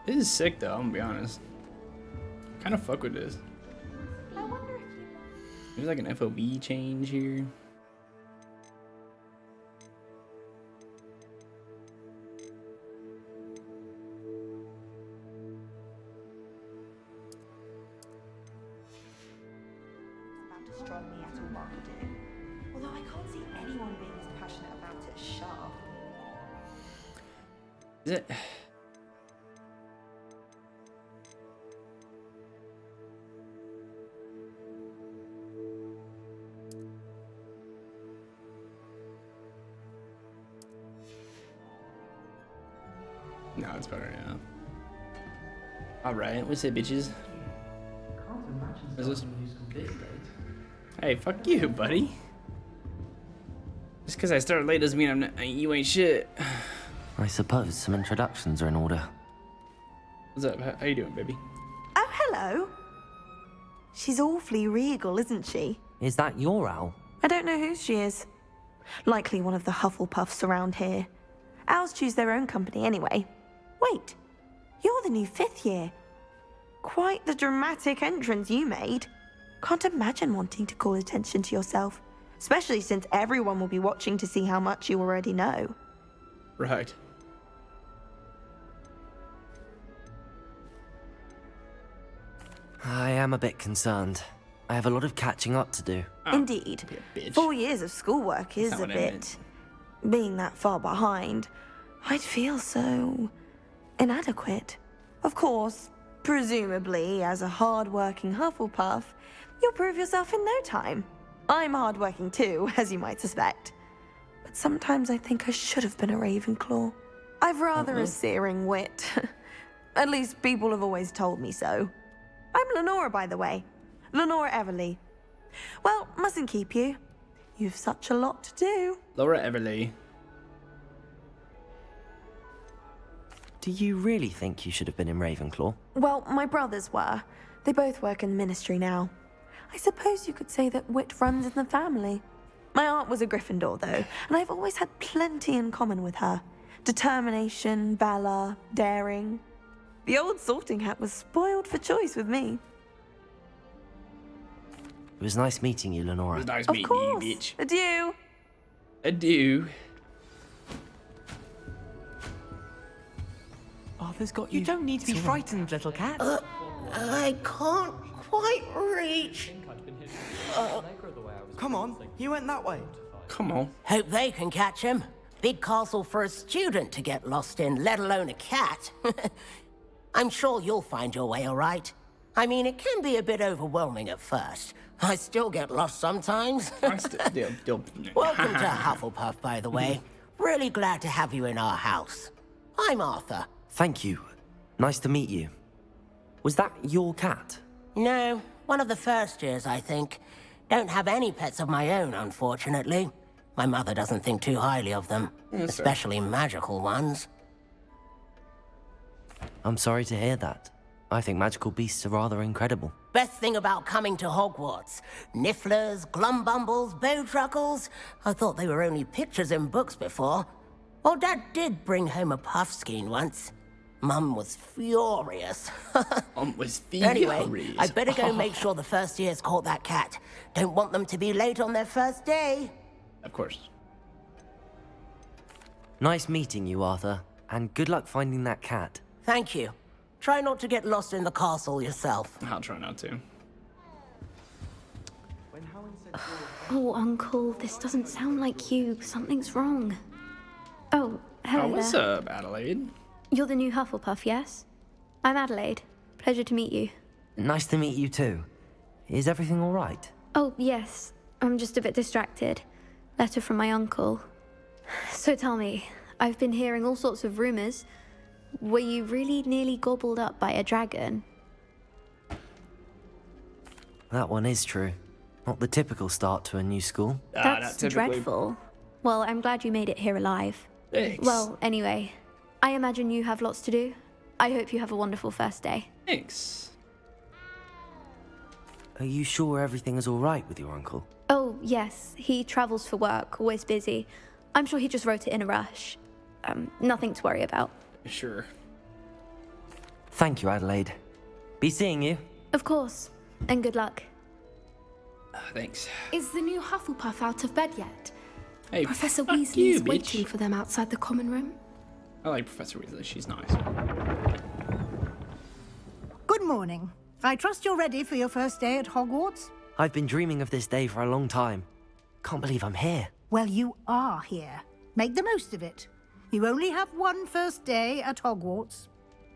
This is sick, though, I'm gonna be honest. Kind of fuck with this. There's like an FOV change here. Astronomy at all marketing. Although I can't see anyone being as passionate about it as Sharp. Is it? No, it's better now. Alright, what's up, bitches? What is this? Hey, fuck you, buddy. Just because I started late doesn't mean I'm not, you ain't shit. I suppose some introductions are in order. What's up? How you doing, baby? Oh, hello. She's awfully regal, isn't she? Is that your owl? I don't know whose she is. Likely one of the Hufflepuffs around here. Owls choose their own company anyway. Wait, you're the new 5th year. Quite the dramatic entrance you made. Can't imagine wanting to call attention to yourself, especially since everyone will be watching to see how much you already know. Right. I am a bit concerned. I have a lot of catching up to do. Oh, Indeed. 4 years of schoolwork is a bit... Being that far behind, I'd feel so... inadequate. Of course, presumably, as a hard-working Hufflepuff, you'll prove yourself in no time. I'm hard-working too, as you might suspect. But sometimes I think I should have been a Ravenclaw. I've rather a searing wit. At least people have always told me so. I'm Lenora, by the way. Lenora Everly. Well, mustn't keep you. You've such a lot to do. Laura Everly. Do you really think you should have been in Ravenclaw? Well, my brothers were. They both work in the ministry now. I suppose you could say that wit runs in the family. My aunt was a Gryffindor, though, and I've always had plenty in common with her. Determination, valor, daring. The old sorting hat was spoiled for choice with me. It was nice meeting you, Lenora. It was nice Of meeting course. you, bitch. Adieu. Adieu. Arthur's got You don't need to be frightened, little cat. I can't quite reach. Come on, he went that way. Come on. Hope they can catch him. Big castle for a student to get lost in, let alone a cat. I'm sure you'll find your way all right. I mean, it can be a bit overwhelming at first. I still get lost sometimes. Welcome to Hufflepuff, by the way. Really glad to have you in our house. I'm Arthur. Thank you. Nice to meet you. Was that your cat? No, one of the first years, I think. Don't have any pets of my own, unfortunately. My mother doesn't think too highly of them, especially magical ones. I'm sorry to hear that. I think magical beasts are rather incredible. Best thing about coming to Hogwarts. Nifflers, glumbumbles, bowtruckles. I thought they were only pictures in books before. Well, Dad did bring home a puffskein once. Mum was furious. Mum was furious. Anyway, I better go make sure the first years caught that cat. Don't want them to be late on their first day. Of course. Nice meeting you, Arthur. And good luck finding that cat. Thank you. Try not to get lost in the castle yourself. I'll try not to. Oh, Uncle, this doesn't sound like you. Something's wrong. Oh, hello what's there. up, Adelaide? You're the new Hufflepuff, yes? I'm Adelaide. Pleasure to meet you. Nice to meet you too. Is everything all right? Oh, yes. I'm just a bit distracted. Letter from my uncle. So tell me, I've been hearing all sorts of rumors. Were you really nearly gobbled up by a dragon? That one is true. Not the typical start to a new school. That's dreadful. Well, I'm glad you made it here alive. Thanks. Well, anyway, I imagine you have lots to do. I hope you have a wonderful first day. Thanks. Are you sure everything is all right with your uncle? Oh, yes. He travels for work, always busy. I'm sure he just wrote it in a rush. Nothing to worry about. Sure. Thank you, Adelaide. Be seeing you. Of course. And good luck. Thanks. Is the new Hufflepuff out of bed yet? Hey, Professor fuck Weasley you, is bitch. waiting for them outside the common room. I like Professor Weasley. She's nice. Good morning. I trust you're ready for your first day at Hogwarts? I've been dreaming of this day for a long time. Can't believe I'm here. Well, you are here. Make the most of it. You only have one first day at Hogwarts.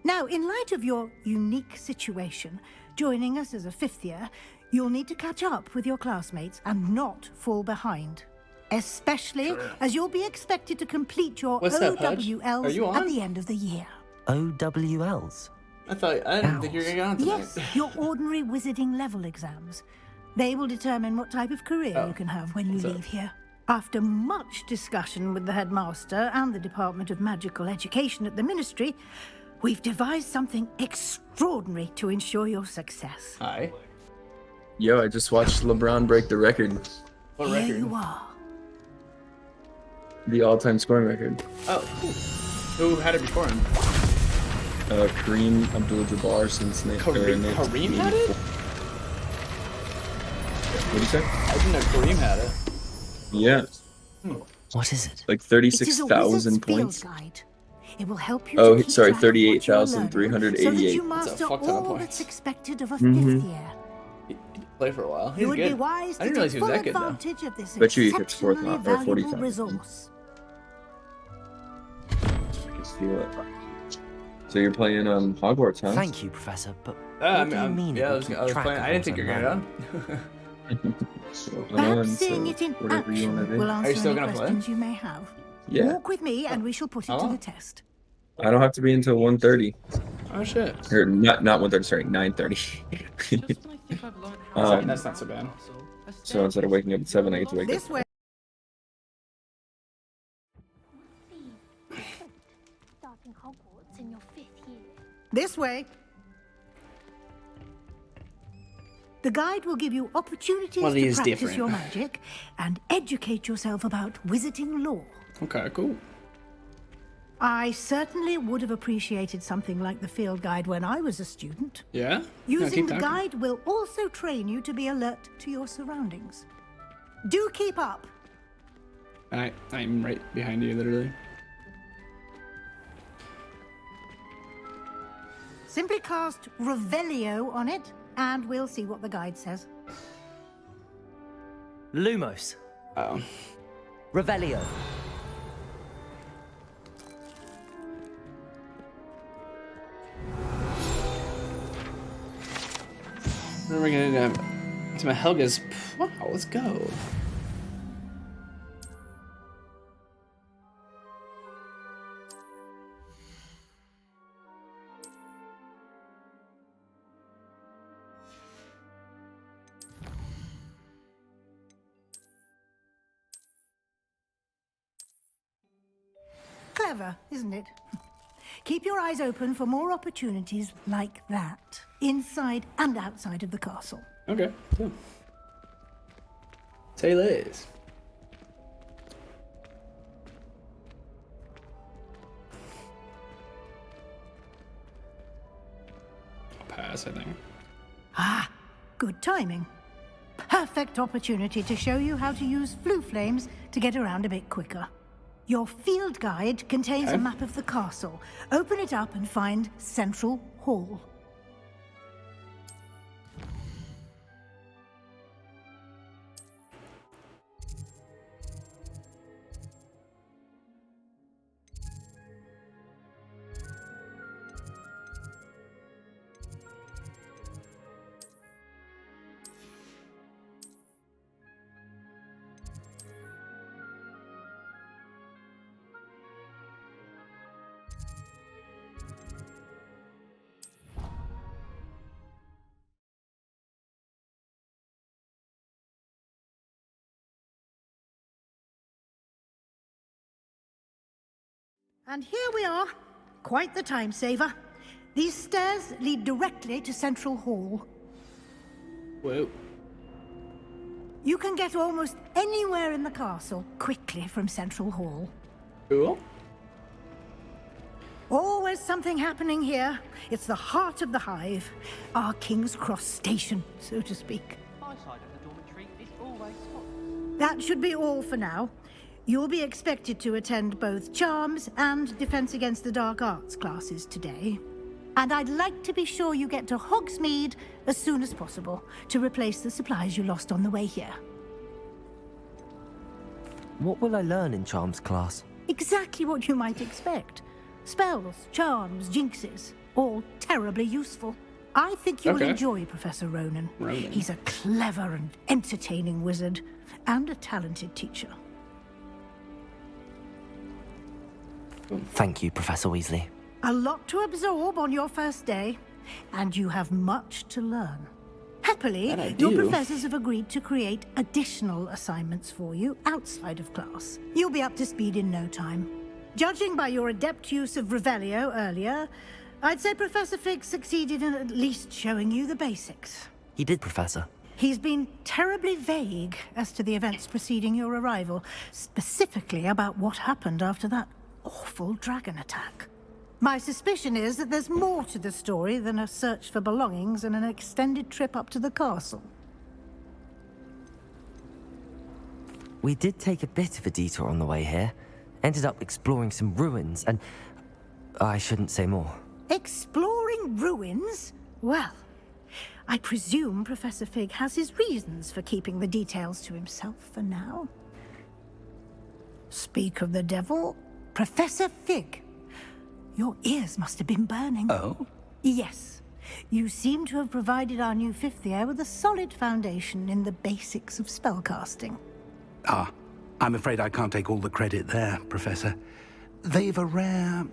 Now, in light of your unique situation, joining us as a fifth year, you'll need to catch up with your classmates and not fall behind. Especially as you'll be expected to complete your What's that, Pudge? OWLs Are you on? at the end of the year. OWLs? I didn't think you were going on tonight. Yes, your ordinary wizarding level exams. They will determine what type of career you can have when you leave here. After much discussion with the headmaster and the Department of Magical Education at the Ministry, we've devised something extraordinary to ensure your success. Hi. Yo, I just watched LeBron break the record. What Here record? you are. The all-time scoring record. Oh, cool. Who had it before him? Kareem Abdul-Jabbar since Kareem had it? What'd you say? I didn't know Kareem had it. Yeah. What is it? Like It is a 36,000 wizard's points. field guide. It will help you Oh, to keep sorry, track of what you're learning so that 38,388. you That's a master fuck ton of all points. that's expected of a Mhm. fifth year. He played for a while. He's You would good. be wise I to didn't realize take he was full that good, though. advantage of this Bet you he gets fourth exceptionally now, or valuable 40,000. resource. I can feel it. So you're playing Hogwarts, huh? Thank you, Professor, but I what do you mean yeah, it I will was keep playing. track of I didn't what think I'm you were gonna learning? So, come Perhaps on, seeing so it in whatever you action want to will do. Are you answer still any gonna play? questions you may have. Yeah. Walk with me and we shall put it to the test. I don't have to be until 1:30. Oh shit. Or not 1:30, sorry, 9:30. That's not so bad. So instead of waking up at 7, I get to wake This up. way. Starting Hogwarts in your 5th year. This way. The guide will give you opportunities Well, to he is practice different. your magic and educate yourself about wizarding lore. Okay, cool. I certainly would have appreciated something like the field guide when I was a student. Yeah? Using the guide will also train you to be alert to your surroundings. Do keep up. I'm right behind you, literally. Simply cast Revelio on it, and we'll see what the guide says. Lumos. Oh. Revelio. Then we're gonna to my Helga's. Wow, let's go. Clever, isn't it? Keep your eyes open for more opportunities like that, inside and outside of the castle. Okay, cool. Say less. I'll pass, I think. Ah, good timing. Perfect opportunity to show you how to use flue flames to get around a bit quicker. Your field guide contains a map of the castle. Open it up and find Central Hall. And here we are. Quite the time saver. These stairs lead directly to Central Hall. Whoa. You can get almost anywhere in the castle quickly from Central Hall. Cool. Always something happening here. It's the heart of the hive. Our King's Cross station, so to speak. My side of the dormitory is always full. That should be all for now. You'll be expected to attend both Charms and Defense Against the Dark Arts classes today. And I'd like to be sure you get to Hogsmeade as soon as possible to replace the supplies you lost on the way here. What will I learn in Charms class? Exactly what you might expect. Spells, charms, jinxes, all terribly useful. I think you will enjoy Professor Ronan. He's a clever and entertaining wizard, and a talented teacher. Thank you, Professor Weasley. A lot to absorb on your first day, and you have much to learn. Happily, your professors have agreed to create additional assignments for you outside of class. You'll be up to speed in no time. Judging by your adept use of Revelio earlier, I'd say Professor Fig succeeded in at least showing you the basics. He did, Professor. He's been terribly vague as to the events preceding your arrival, specifically about what happened after that awful dragon attack. My suspicion is that there's more to the story than a search for belongings and an extended trip up to the castle. We did take a bit of a detour on the way here. Ended up exploring some ruins, and I shouldn't say more. Exploring ruins? Well, I presume Professor Fig has his reasons for keeping the details to himself for now. Speak of the devil, Professor Fig. Your ears must have been burning. Oh? Yes. You seem to have provided our new fifth year with a solid foundation in the basics of spellcasting. Ah, I'm afraid I can't take all the credit there, Professor. They've a rare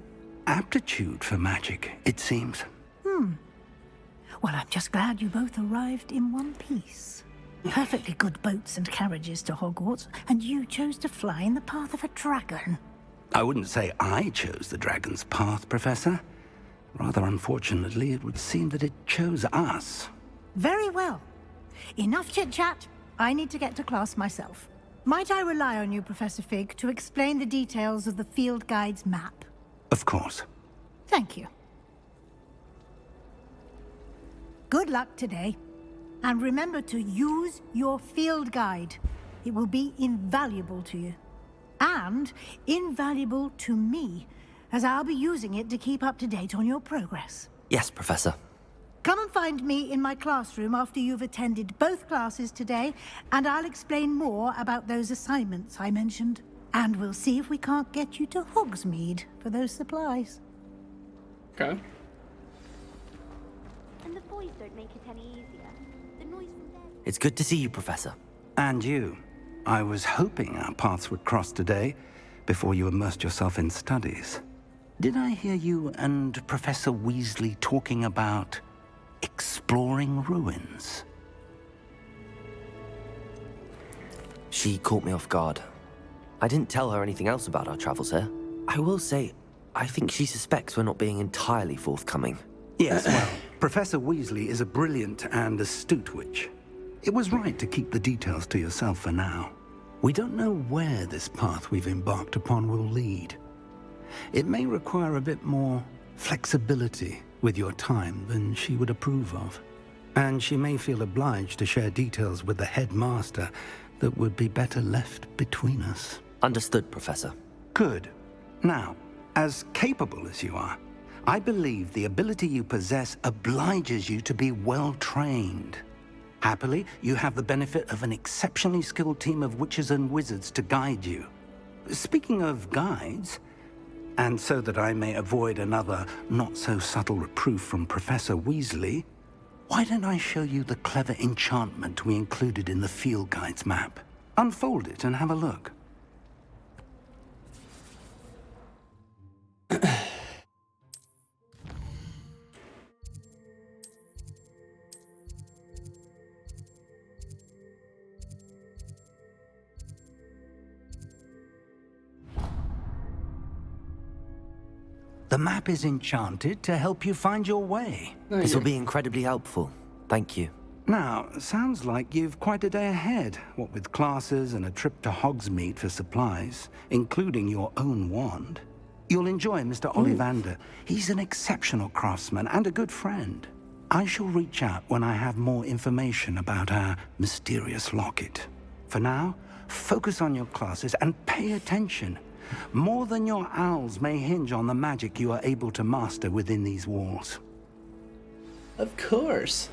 aptitude for magic, it seems. Well, I'm just glad you both arrived in one piece. Perfectly good boats and carriages to Hogwarts, and you chose to fly in the path of a dragon. I wouldn't say I chose the dragon's path, Professor. Rather unfortunately, it would seem that it chose us. Very well. Enough chit-chat. I need to get to class myself. Might I rely on you, Professor Fig, to explain the details of the field guide's map? Of course. Thank you. Good luck today. And remember to use your field guide. It will be invaluable to you. And invaluable to me, as I'll be using it to keep up to date on your progress. Yes, Professor. Come and find me in my classroom after you've attended both classes today, and I'll explain more about those assignments I mentioned. And we'll see if we can't get you to Hogsmeade for those supplies. Okay. And the boys don't make it any easier. The noise from them. It's good to see you, Professor. And you. I was hoping our paths would cross today, before you immersed yourself in studies. Did I hear you and Professor Weasley talking about exploring ruins? She caught me off guard. I didn't tell her anything else about our travels here. I will say, I think she suspects we're not being entirely forthcoming. Yes, well, Professor Weasley is a brilliant and astute witch. It was right to keep the details to yourself for now. We don't know where this path we've embarked upon will lead. It may require a bit more flexibility with your time than she would approve of. And she may feel obliged to share details with the headmaster that would be better left between us. Understood, Professor. Good. Now, as capable as you are, I believe the ability you possess obliges you to be well trained. Happily, you have the benefit of an exceptionally skilled team of witches and wizards to guide you. Speaking of guides, and so that I may avoid another not-so-subtle reproof from Professor Weasley, why don't I show you the clever enchantment we included in the field guide's map? Unfold it and have a look. The map is enchanted to help you find your way. This will be incredibly helpful. Thank you. Now, sounds like you've quite a day ahead, what with classes and a trip to Hogsmeade for supplies, including your own wand. You'll enjoy Mr. Ollivander. He's an exceptional craftsman and a good friend. I shall reach out when I have more information about our mysterious locket. For now, focus on your classes and pay attention. More than your owls may hinge on the magic you are able to master within these walls. Of course.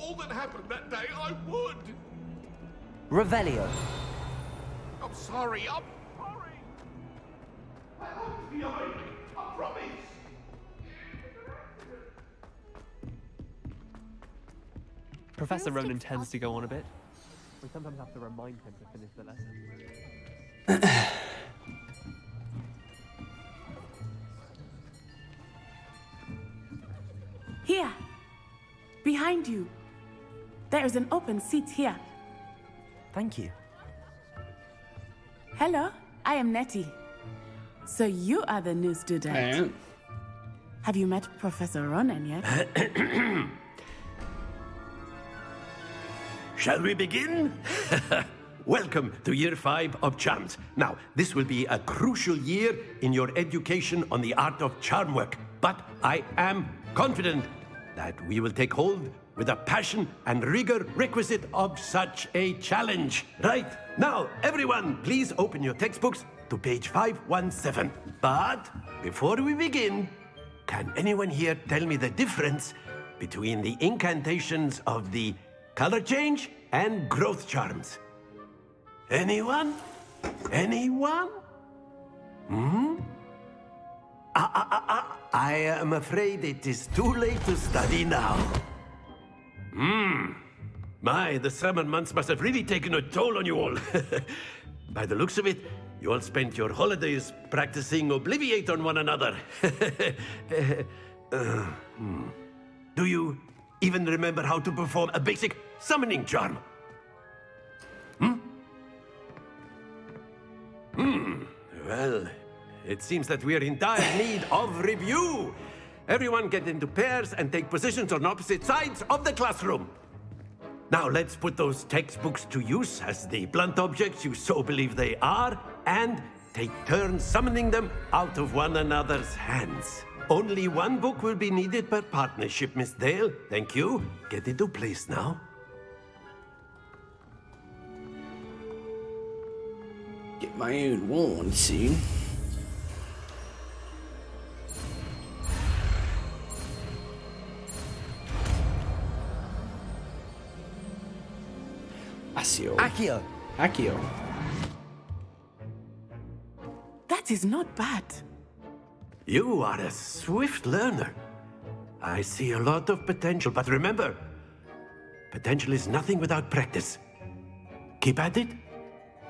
All that happened that day, I would! Revelio. I'm sorry, I'm sorry! I hope to be awake, I promise! Professor Ronan tends to go on a bit. We sometimes have to remind him to finish the lesson. Here! Behind you! There is an open seat here. Thank you. Hello, I am Nettie. So you are the new student. I am. Have you met Professor Ronan yet? Shall we begin? Welcome to Year 5 of Charms. Now, this will be a crucial year in your education on the art of charm work, but I am confident that we will take hold with the passion and rigor requisite of such a challenge. Right, now, everyone, please open your textbooks to page 517. But before we begin, can anyone here tell me the difference between the incantations of the color change and growth charms? Anyone? Anyone? I am afraid it is too late to study now. My, the summer months must have really taken a toll on you all. By the looks of it, you all spent your holidays practicing Obliviate on one another. Do you even remember how to perform a basic summoning charm? Well, it seems that we are in dire need of review. Everyone get into pairs and take positions on opposite sides of the classroom. Now let's put those textbooks to use as the blunt objects you so believe they are, and take turns summoning them out of one another's hands. Only one book will be needed per partnership, Miss Dale. Thank you. Get into place now. Get my own wand soon. Accio. Accio. That is not bad. You are a swift learner. I see a lot of potential, but remember, potential is nothing without practice. Keep at it.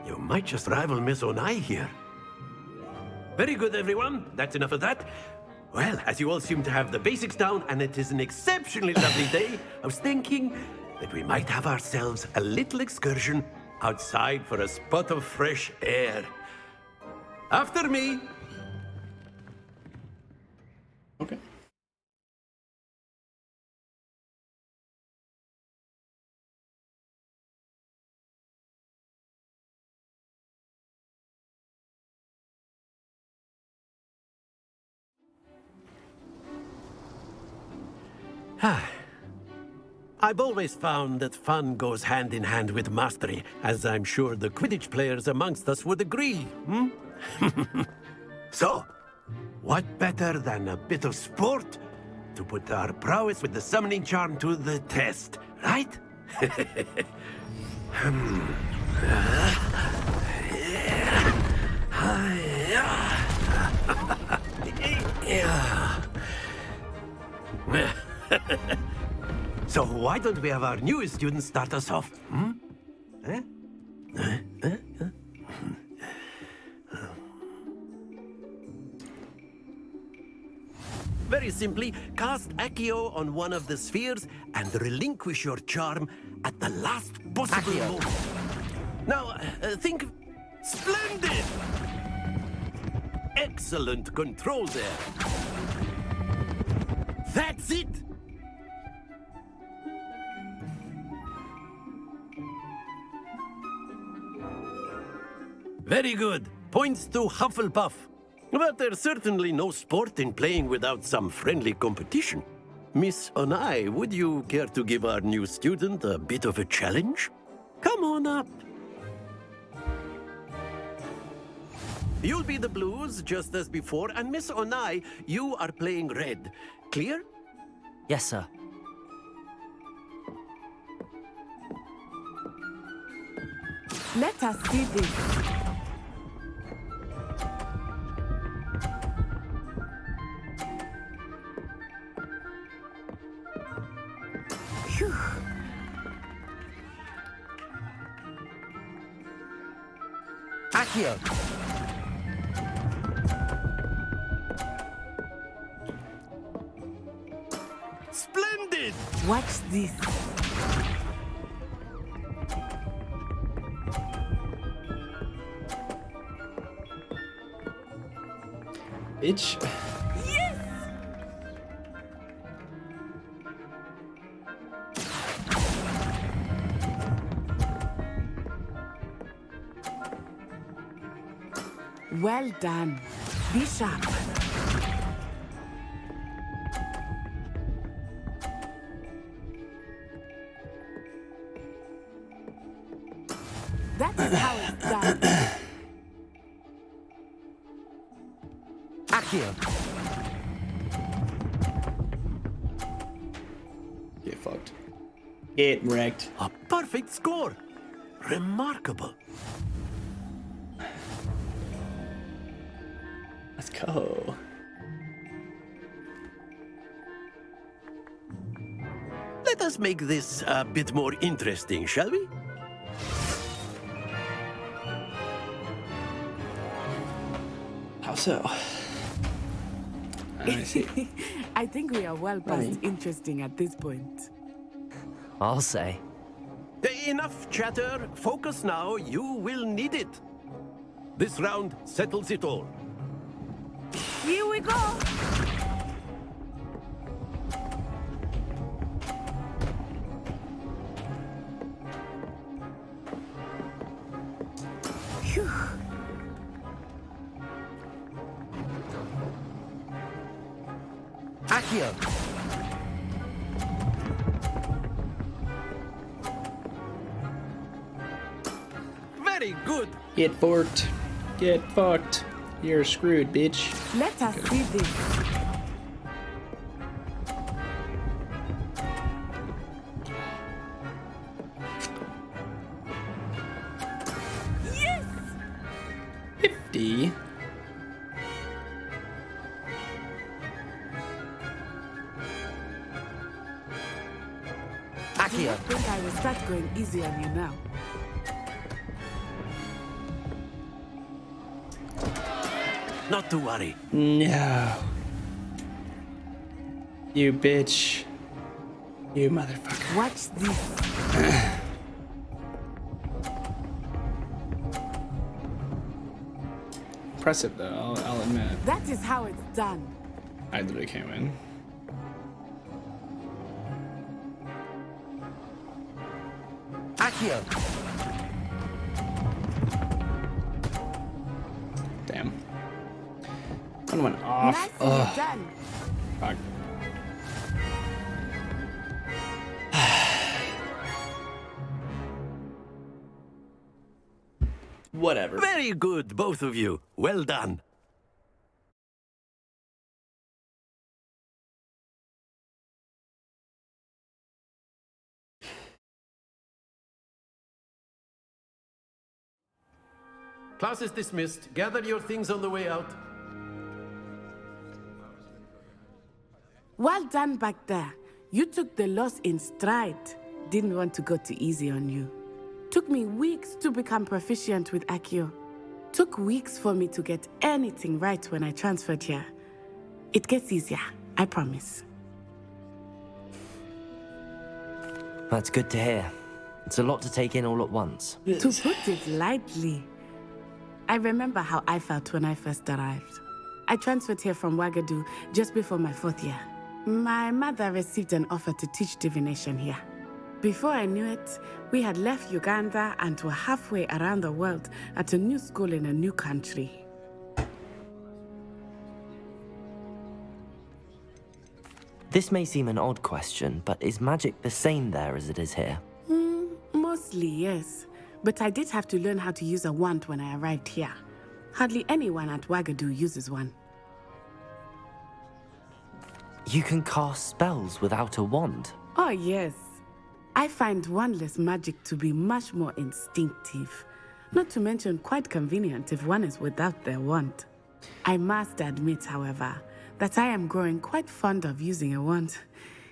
You might just rival Miss Onai here. Very good, everyone. That's enough of that. Well, as you all seem to have the basics down, and it is an exceptionally lovely day, I was thinking that we might have ourselves a little excursion outside for a spot of fresh air. After me. Okay. I've always found that fun goes hand in hand with mastery, as I'm sure the Quidditch players amongst us would agree, hmm? So, what better than a bit of sport to put our prowess with the summoning charm to the test, right? So why don't we have our newest student start us off? Hmm? Eh? Very simply, cast Accio on one of the spheres and relinquish your charm at the last possible moment. Now, think... Splendid! Excellent control there. That's it! Very good. Points to Hufflepuff. But there's certainly no sport in playing without some friendly competition. Miss Onai, would you care to give our new student a bit of a challenge? Come on up. You'll be the blues, just as before, and Miss Onai, you are playing red. Clear? Yes, sir. Let us see this. Phew. Accio! Splendid! Watch this. Bitch. Yes! Well done. Be sharp. That is how it's done. Accio! Get fucked. Get wrecked. A perfect score. Remarkable. Let's go. Let us make this a bit more interesting, shall we? How so? I see. I think we are well past interesting at this point. I'll say. Enough chatter. Focus now. You will need it. This round settles it all. Here we go! Phew. Accio! Very good. Get forked. Get fucked. You're screwed, bitch. Let us see this. Yes! 50. I think I will start going easy on you now. Not to worry. No. You bitch. You motherfucker. Watch this. Impressive though, I'll admit. That is how it's done. I literally can't win. Accio! Damn. One went off. Nicely Ugh. done. Fuck. Whatever. Very good, both of you. Well done. Class is dismissed. Gather your things on the way out. Well done back there. You took the loss in stride. Didn't want to go too easy on you. Took me weeks to become proficient with Accio. Took weeks for me to get anything right when I transferred here. It gets easier, I promise. That's good to hear. It's a lot to take in all at once. To put it lightly, I remember how I felt when I first arrived. I transferred here from Ouagadougou just before my 4th year. My mother received an offer to teach divination here. Before I knew it, we had left Uganda and were halfway around the world at a new school in a new country. This may seem an odd question, but is magic the same there as it is here? Mostly, yes. But I did have to learn how to use a wand when I arrived here. Hardly anyone at Ouagadougou uses one. You can cast spells without a wand? Oh, yes. I find wandless magic to be much more instinctive. Not to mention quite convenient if one is without their wand. I must admit, however, that I am growing quite fond of using a wand.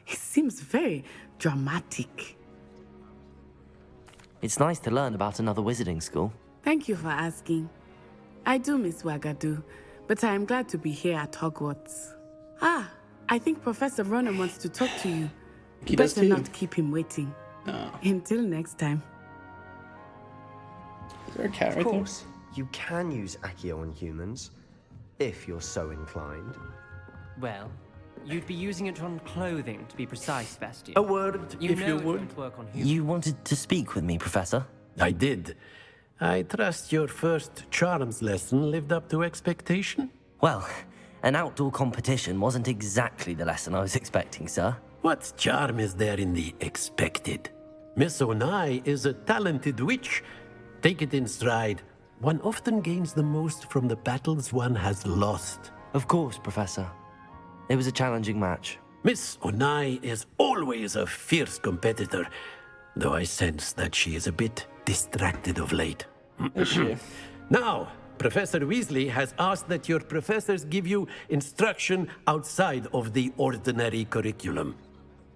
It seems very dramatic. It's nice to learn about another wizarding school. Thank you for asking. I do miss Ouagadougou, but I am glad to be here at Hogwarts. Ah, I think Professor Ronan wants to talk to you. He does Better too. not keep him waiting. No. Until next time. Is there a cat Of right course, you can use Accio on humans, if you're so inclined. Well, you'd be using it on clothing, to be precise, Bastian. A word, if know you it would. won't work on humans. You wanted to speak with me, Professor? I did. I trust your first charms lesson lived up to expectation? Well, an outdoor competition wasn't exactly the lesson I was expecting, sir. What charm is there in the expected? Miss Onai is a talented witch. Take it in stride. One often gains the most from the battles one has lost. Of course, Professor. It was a challenging match. Miss Onai is always a fierce competitor, though I sense that she is a bit distracted of late. Is she? Now, Professor Weasley has asked that your professors give you instruction outside of the ordinary curriculum.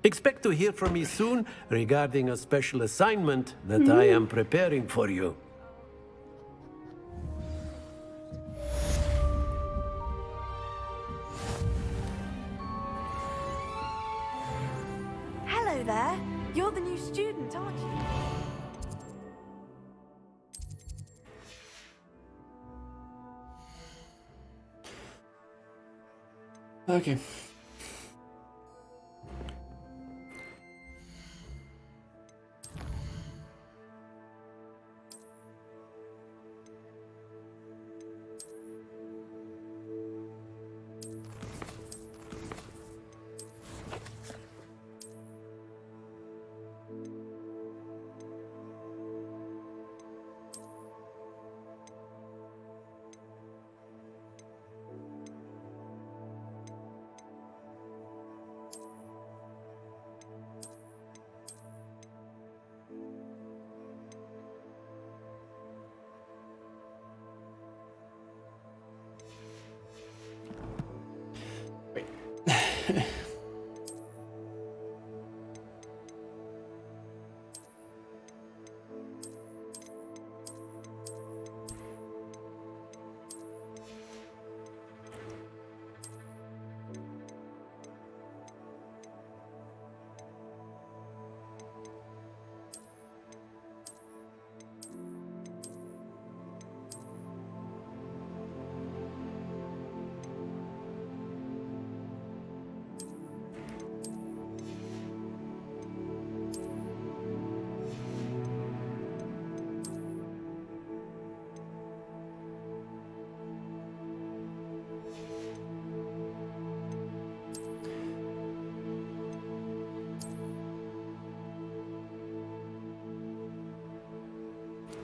Expect to hear from me soon regarding a special assignment that I am preparing for you. Hello there. You're the new student, aren't you? Okay.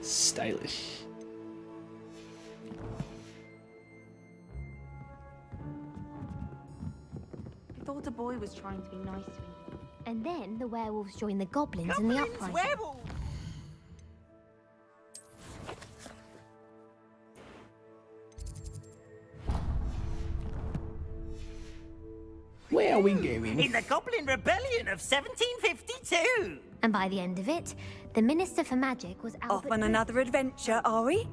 Stylish. thought a boy was trying to be nice to me. And then the werewolves joined the goblins in the uprising. Werewolves! Where are we going? In the Goblin Rebellion of 1752! And by the end of it, the Minister for Magic was Off on another adventure, are we?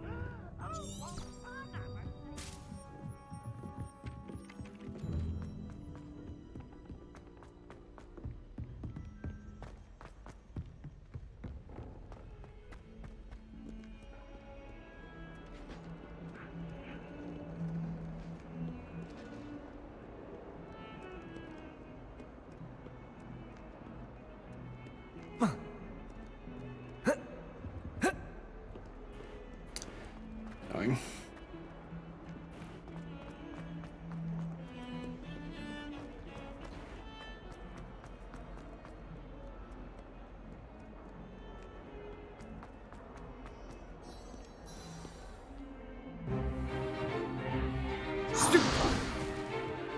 Going.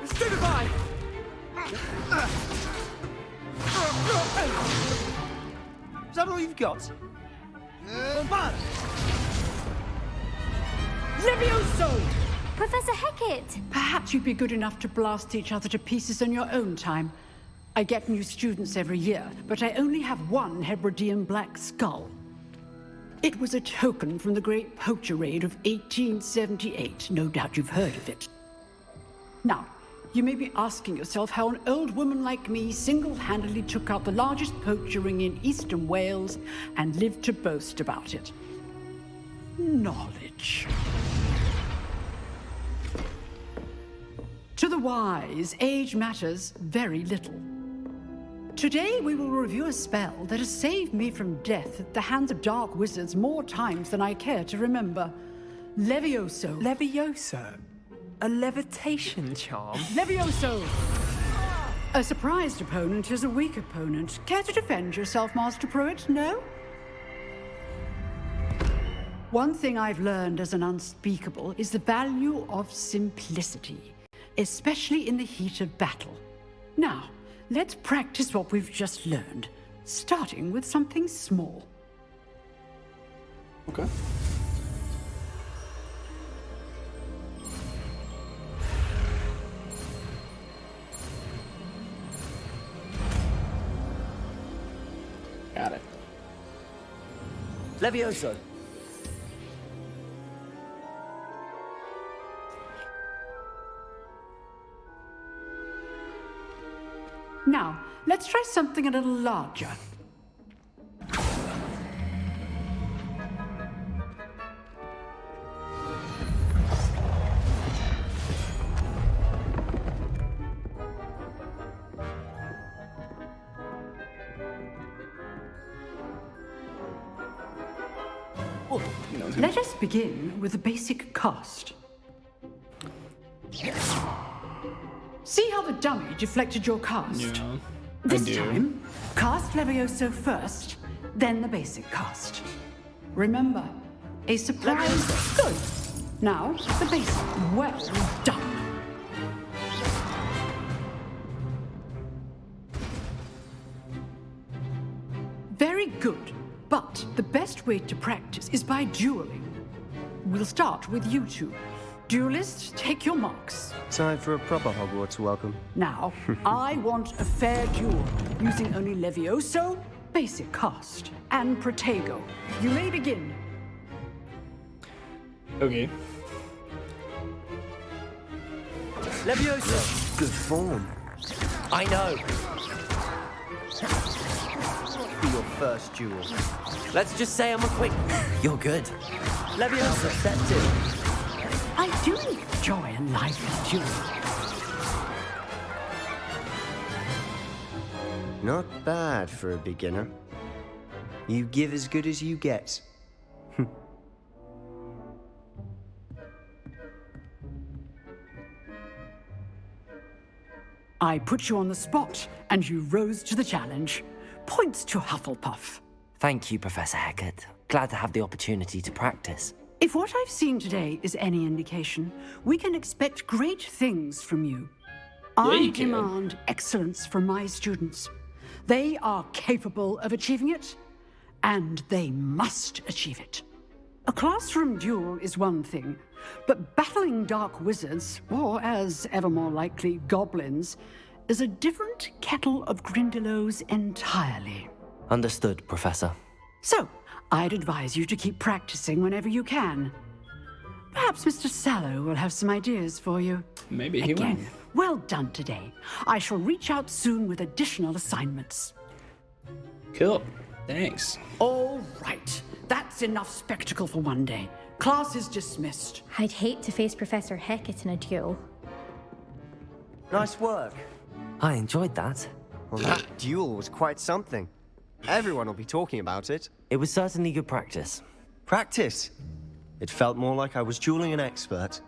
Stupefy! Is that all you've got? Levioso! Professor Hecat! Perhaps you'd be good enough to blast each other to pieces in your own time. I get new students every year, but I only have one Hebridean black skull. It was a token from the Great Poacher Raid of 1878. No doubt you've heard of it. Now, you may be asking yourself how an old woman like me single-handedly took out the largest poacher ring in eastern Wales and lived to boast about it. Knowledge. To the wise, age matters very little. Today we will review a spell that has saved me from death at the hands of dark wizards more times than I care to remember. Levioso. Levioso? A levitation charm? Levioso! A surprised opponent is a weak opponent. Care to defend yourself, Master Pruitt? No? One thing I've learned as an unspeakable is the value of simplicity, especially in the heat of battle. Now, let's practice what we've just learned, starting with something small. Okay. Got it. Levioso. Now, let's try something a little larger. Let us begin with the basic cast. See how the dummy deflected your cast? Yeah, This I do. time, cast Levioso first, then the basic cast. Remember, a surprise. Good. Now, the basic. Well done. Very good. But the best way to practice is by dueling. We'll start with you two. Duelists, take your marks. Time for a proper Hogwarts welcome. Now, I want a fair duel, using only Levioso, basic cast, and Protego. You may begin. Okay. Levioso. Good form. I know. For your first duel. Let's just say I'm a quick. You're good. Levioso. Receptive. I do need joy in life and duel. Not bad for a beginner. You give as good as you get. I put you on the spot, and you rose to the challenge. Points to Hufflepuff. Thank you, Professor Hecat. Glad to have the opportunity to practice. If what I've seen today is any indication, we can expect great things from you. I demand excellence from my students. They are capable of achieving it, and they must achieve it. A classroom duel is one thing, but battling dark wizards, or as ever more likely, goblins, is a different kettle of Grindylows entirely. Understood, Professor. So, I'd advise you to keep practicing whenever you can. Perhaps Mr. Sallow will have some ideas for you. Maybe he will. Again, well done today. I shall reach out soon with additional assignments. Cool. Thanks. All right. That's enough spectacle for one day. Class is dismissed. I'd hate to face Professor Hecat in a duel. Nice work. I enjoyed that. Well, that duel was quite something. Everyone will be talking about it. It was certainly good practice. Practice? It felt more like I was dueling an expert.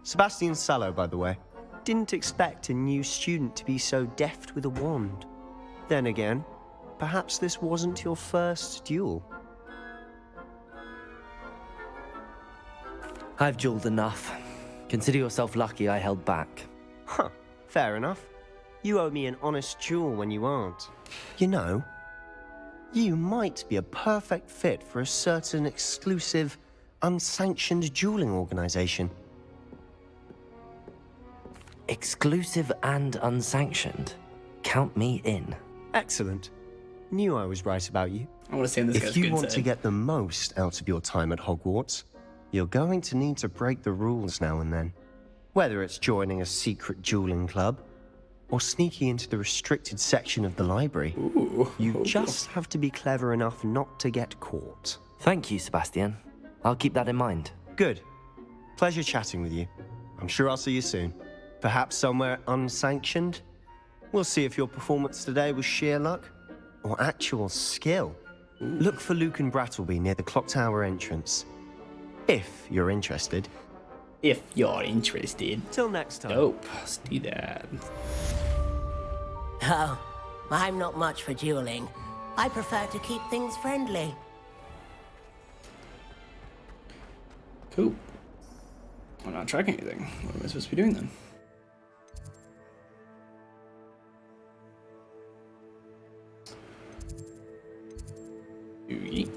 Sebastian Sallow, by the way. Didn't expect a new student to be so deft with a wand. Then again, perhaps this wasn't your first duel. I've dueled enough. Consider yourself lucky I held back. Huh, fair enough. You owe me an honest duel when you aren't. You know, you might be a perfect fit for a certain exclusive, unsanctioned dueling organization. Exclusive and unsanctioned? Count me in. Excellent. Knew I was right about you. I want to see on this guy's If you good want side. to get the most out of your time at Hogwarts, you're going to need to break the rules now and then. Whether it's joining a secret dueling club, or sneaking into the restricted section of the library, you just have to be clever enough not to get caught. Thank you, Sebastian. I'll keep that in mind. Good. Pleasure chatting with you. I'm sure I'll see you soon. Perhaps somewhere unsanctioned? We'll see if your performance today was sheer luck or actual skill. Look for Luke and Brattleby near the clock tower entrance. If you're interested. If you're interested. Till next time. Dope. Let's do that. Oh, I'm not much for dueling. I prefer to keep things friendly. Cool. I'm not tracking anything. What am I supposed to be doing then? Yeet.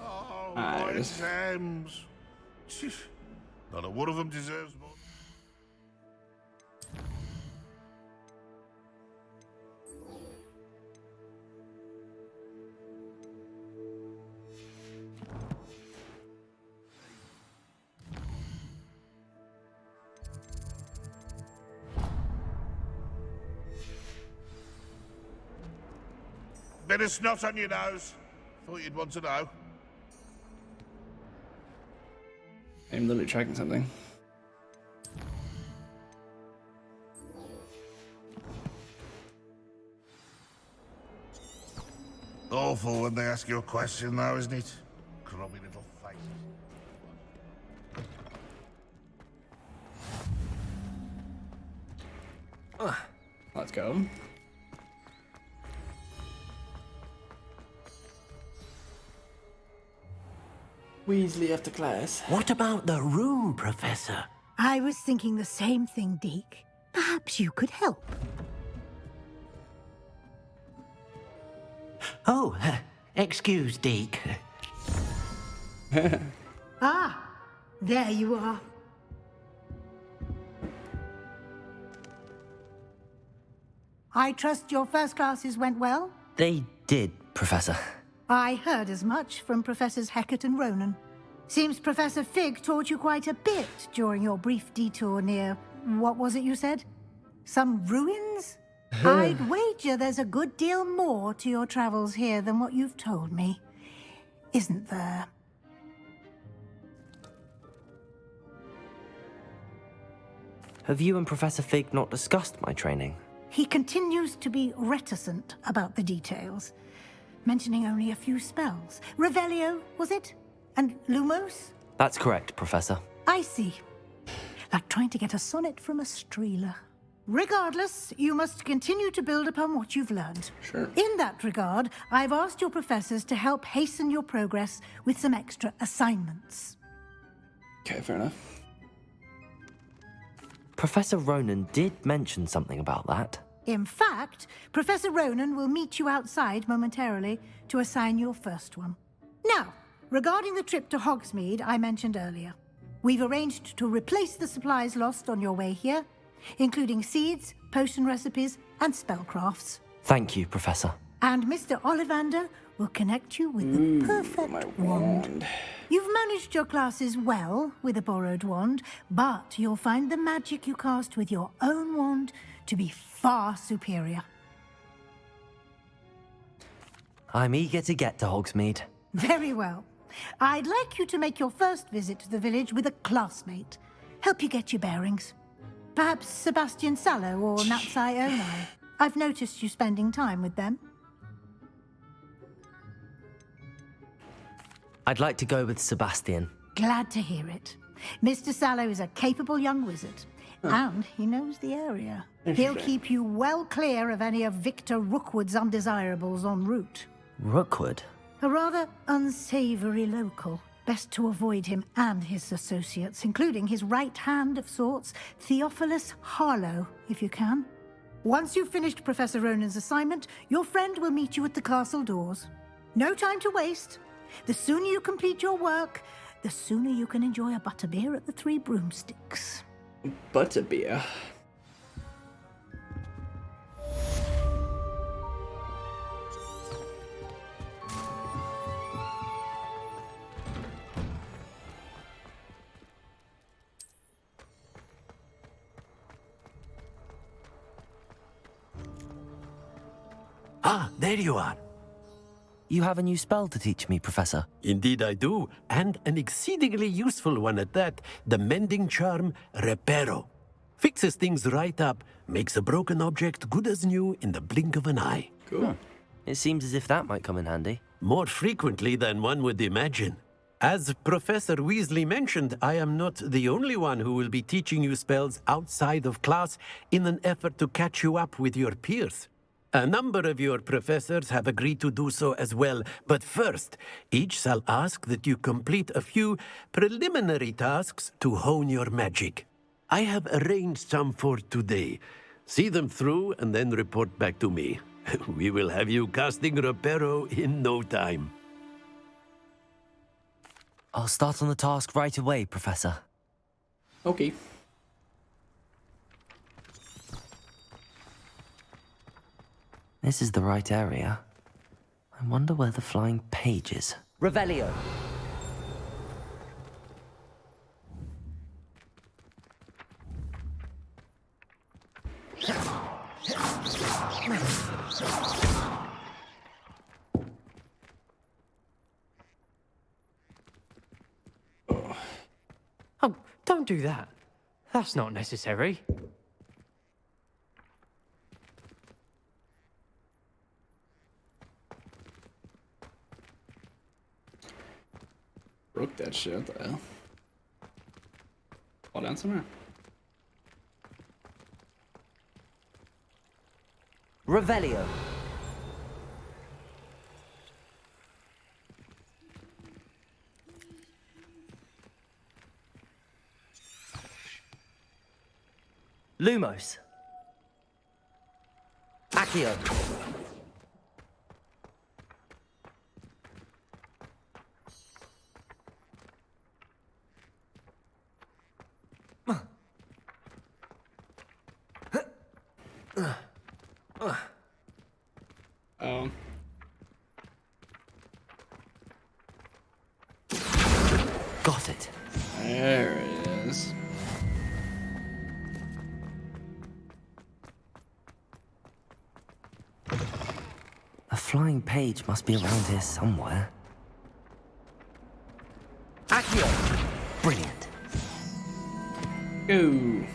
Oh, my exams. Not a one of them deserves more. Bit of snot on your nose. Thought you'd want to know. I'm literally tracking something. Awful when they ask you a question, though, isn't it? Grubby little faces. Let's go. Weasley after class. What about the room, Professor? I was thinking the same thing, Deke. Perhaps you could help. Oh, excuse, Deke. Ah, there you are. I trust your first classes went well? They did, Professor. I heard as much from Professors Hecat and Ronan. Seems Professor Fig taught you quite a bit during your brief detour near... what was it you said? Some ruins? I'd wager there's a good deal more to your travels here than what you've told me. Isn't there? Have you and Professor Fig not discussed my training? He continues to be reticent about the details, mentioning only a few spells. Revelio, was it? And Lumos? That's correct, Professor. I see. like trying to get a sonnet from a streeler. Regardless, you must continue to build upon what you've learned. Sure. In that regard, I've asked your professors to help hasten your progress with some extra assignments. Okay, fair enough. Professor Ronan did mention something about that. In fact, Professor Ronan will meet you outside momentarily to assign your first one. Now, regarding the trip to Hogsmeade I mentioned earlier, we've arranged to replace the supplies lost on your way here, including seeds, potion recipes, and spellcrafts. Thank you, Professor. And Mr. Ollivander will connect you with the perfect wand. You've managed your classes well with a borrowed wand, but you'll find the magic you cast with your own wand to be far superior. I'm eager to get to Hogsmeade. Very well. I'd like you to make your first visit to the village with a classmate. Help you get your bearings. Perhaps Sebastian Sallow or Natsai Onai. I've noticed you spending time with them. I'd like to go with Sebastian. Glad to hear it. Mr. Sallow is a capable young wizard, and he knows the area. He'll keep you well clear of any of Victor Rookwood's undesirables en route. Rookwood? A rather unsavory local. Best to avoid him and his associates, including his right hand of sorts, Theophilus Harlow, if you can. Once you've finished Professor Ronan's assignment, your friend will meet you at the castle doors. No time to waste. The sooner you complete your work, the sooner you can enjoy a butterbeer at the Three Broomsticks. Butterbeer. Ah, there you are. You have a new spell to teach me, Professor. Indeed I do, and an exceedingly useful one at that. The mending charm, Reparo. Fixes things right up, makes a broken object good as new in the blink of an eye. Cool. It seems as if that might come in handy. More frequently than one would imagine. As Professor Weasley mentioned, I am not the only one who will be teaching you spells outside of class in an effort to catch you up with your peers. A number of your professors have agreed to do so as well, but first, each shall ask that you complete a few preliminary tasks to hone your magic. I have arranged some for today. See them through and then report back to me. We will have you casting Reparo in no time. I'll start on the task right away, Professor. Okay. This is the right area. I wonder where the flying page is. Revelio. Oh, don't do that. That's not necessary. Broke that shit. What the hell? Fall down somewhere. Revelio. Lumos. Accio. Got it. There it is. A flying page must be around here somewhere. Accio! Brilliant. Go.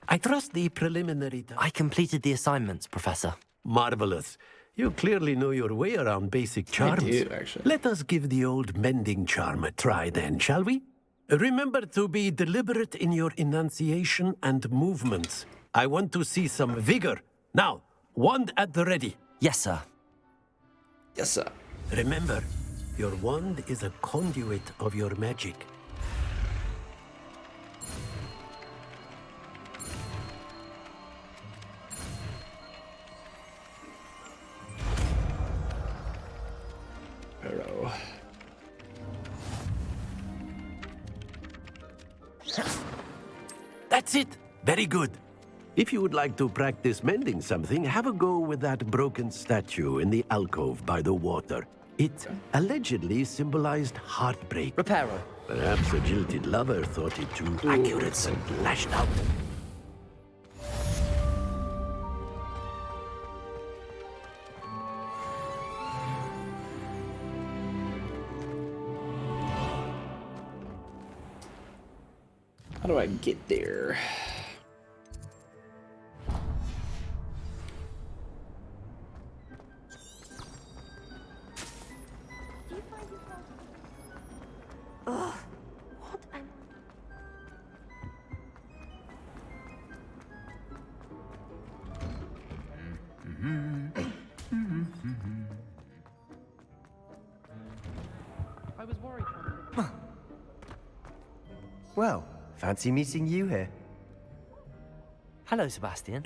I trust the preliminary... I completed the assignments, Professor. Marvelous. You clearly know your way around basic charms. I do, actually. Let us give the old mending charm a try then, shall we? Remember to be deliberate in your enunciation and movements. I want to see some vigor. Now, wand at the ready. Yes, sir. Yes, sir. Remember, your wand is a conduit of your magic. Arrow. That's it. Very good. If you would like to practice mending something, have a go with that broken statue in the alcove by the water. It allegedly symbolized heartbreak. Reparo. Perhaps a jilted lover thought it too accurate and lashed out. How do I get there? Ugh, what an... I was worried. Well, fancy meeting you here. Hello, Sebastian.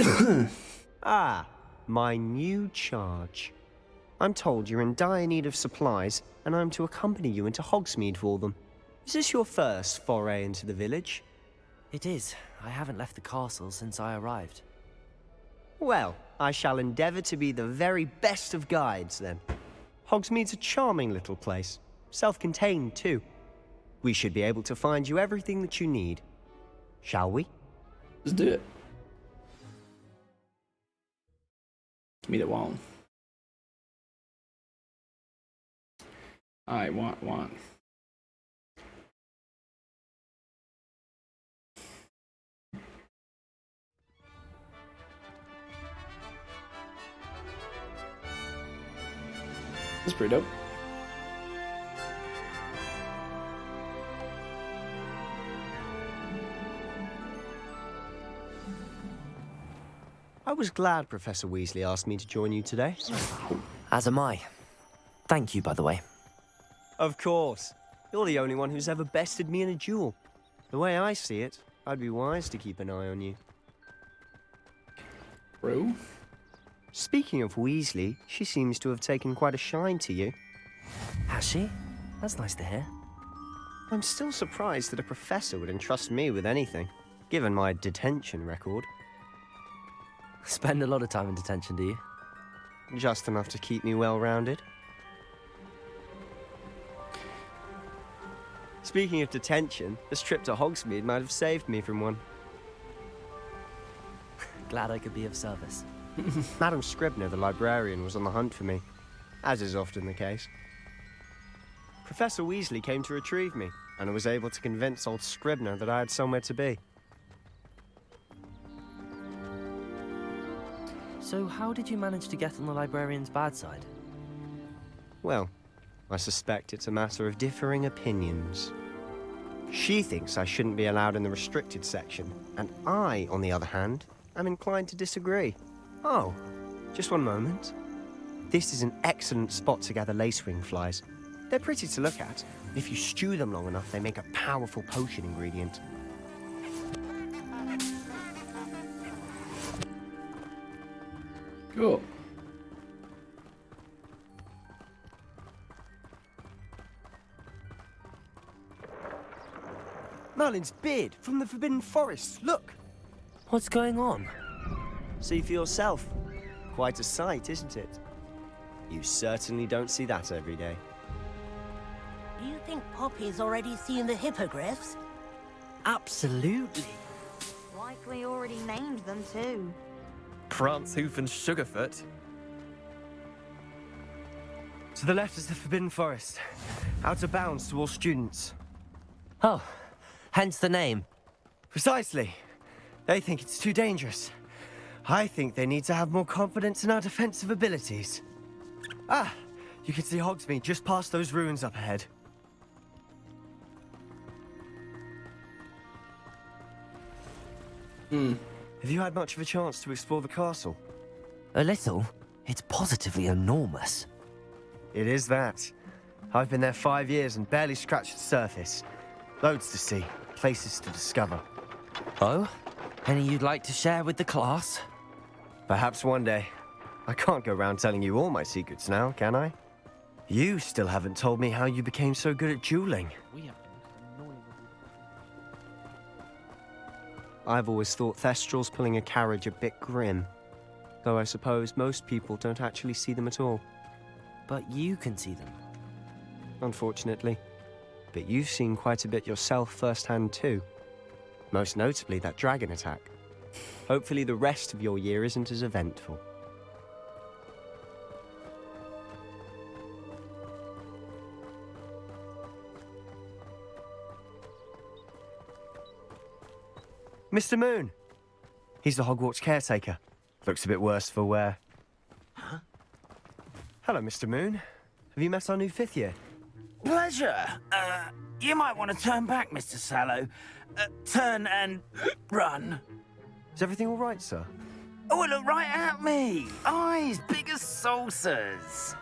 Ah, my new charge. I'm told you're in dire need of supplies, and I'm to accompany you into Hogsmeade for them. Is this your first foray into the village? It is. I haven't left the castle since I arrived. Well, I shall endeavour to be the very best of guides, then. Hogsmeade's a charming little place. Self-contained, too. We should be able to find you everything that you need. Shall we? Let's do it. Give me the wand. I want one. That's pretty dope. I was glad Professor Weasley asked me to join you today. As am I. Thank you, by the way. Of course. You're the only one who's ever bested me in a duel. The way I see it, I'd be wise to keep an eye on you. Bro? Speaking of Weasley, she seems to have taken quite a shine to you. Has she? That's nice to hear. I'm still surprised that a professor would entrust me with anything, given my detention record. Spend a lot of time in detention, do you? Just enough to keep me well-rounded. Speaking of detention, this trip to Hogsmeade might have saved me from one. Glad I could be of service. Madam Scribner, the librarian, was on the hunt for me, as is often the case. Professor Weasley came to retrieve me, and I was able to convince old Scribner that I had somewhere to be. So how did you manage to get on the librarian's bad side? Well, I suspect it's a matter of differing opinions. She thinks I shouldn't be allowed in the restricted section, and I, on the other hand, am inclined to disagree. Oh, just one moment. This is an excellent spot to gather lacewing flies. They're pretty to look at. If you stew them long enough, they make a powerful potion ingredient. Cool. Merlin's beard from the Forbidden Forest. Look! What's going on? See for yourself. Quite a sight, isn't it? You certainly don't see that every day. Do you think Poppy's already seen the hippogriffs? Absolutely. Likely already named them too. Prancehoof and Sugarfoot. To the left is the Forbidden Forest. Out of bounds to all students. Oh, hence the name. Precisely. They think it's too dangerous. I think they need to have more confidence in our defensive abilities. Ah, you can see Hogsmeade just past those ruins up ahead. Have you had much of a chance to explore the castle? A little. It's positively enormous. It is that. I've been there 5 years and barely scratched the surface. Loads to see, places to discover. Oh? Any you'd like to share with the class? Perhaps one day. I can't go around telling you all my secrets now, can I? You still haven't told me how you became so good at dueling. I've always thought Thestrals pulling a carriage a bit grim. Though I suppose most people don't actually see them at all. But you can see them. Unfortunately. But you've seen quite a bit yourself firsthand too. Most notably that dragon attack. Hopefully the rest of your year isn't as eventful. Mr. Moon! He's the Hogwarts caretaker. Looks a bit worse for wear. Huh? Hello, Mr. Moon. Have you met our new 5th year? Pleasure. You might want to turn back, Mr. Sallow. Turn and run. Is everything all right, sir? Oh, look right at me. Eyes big as saucers.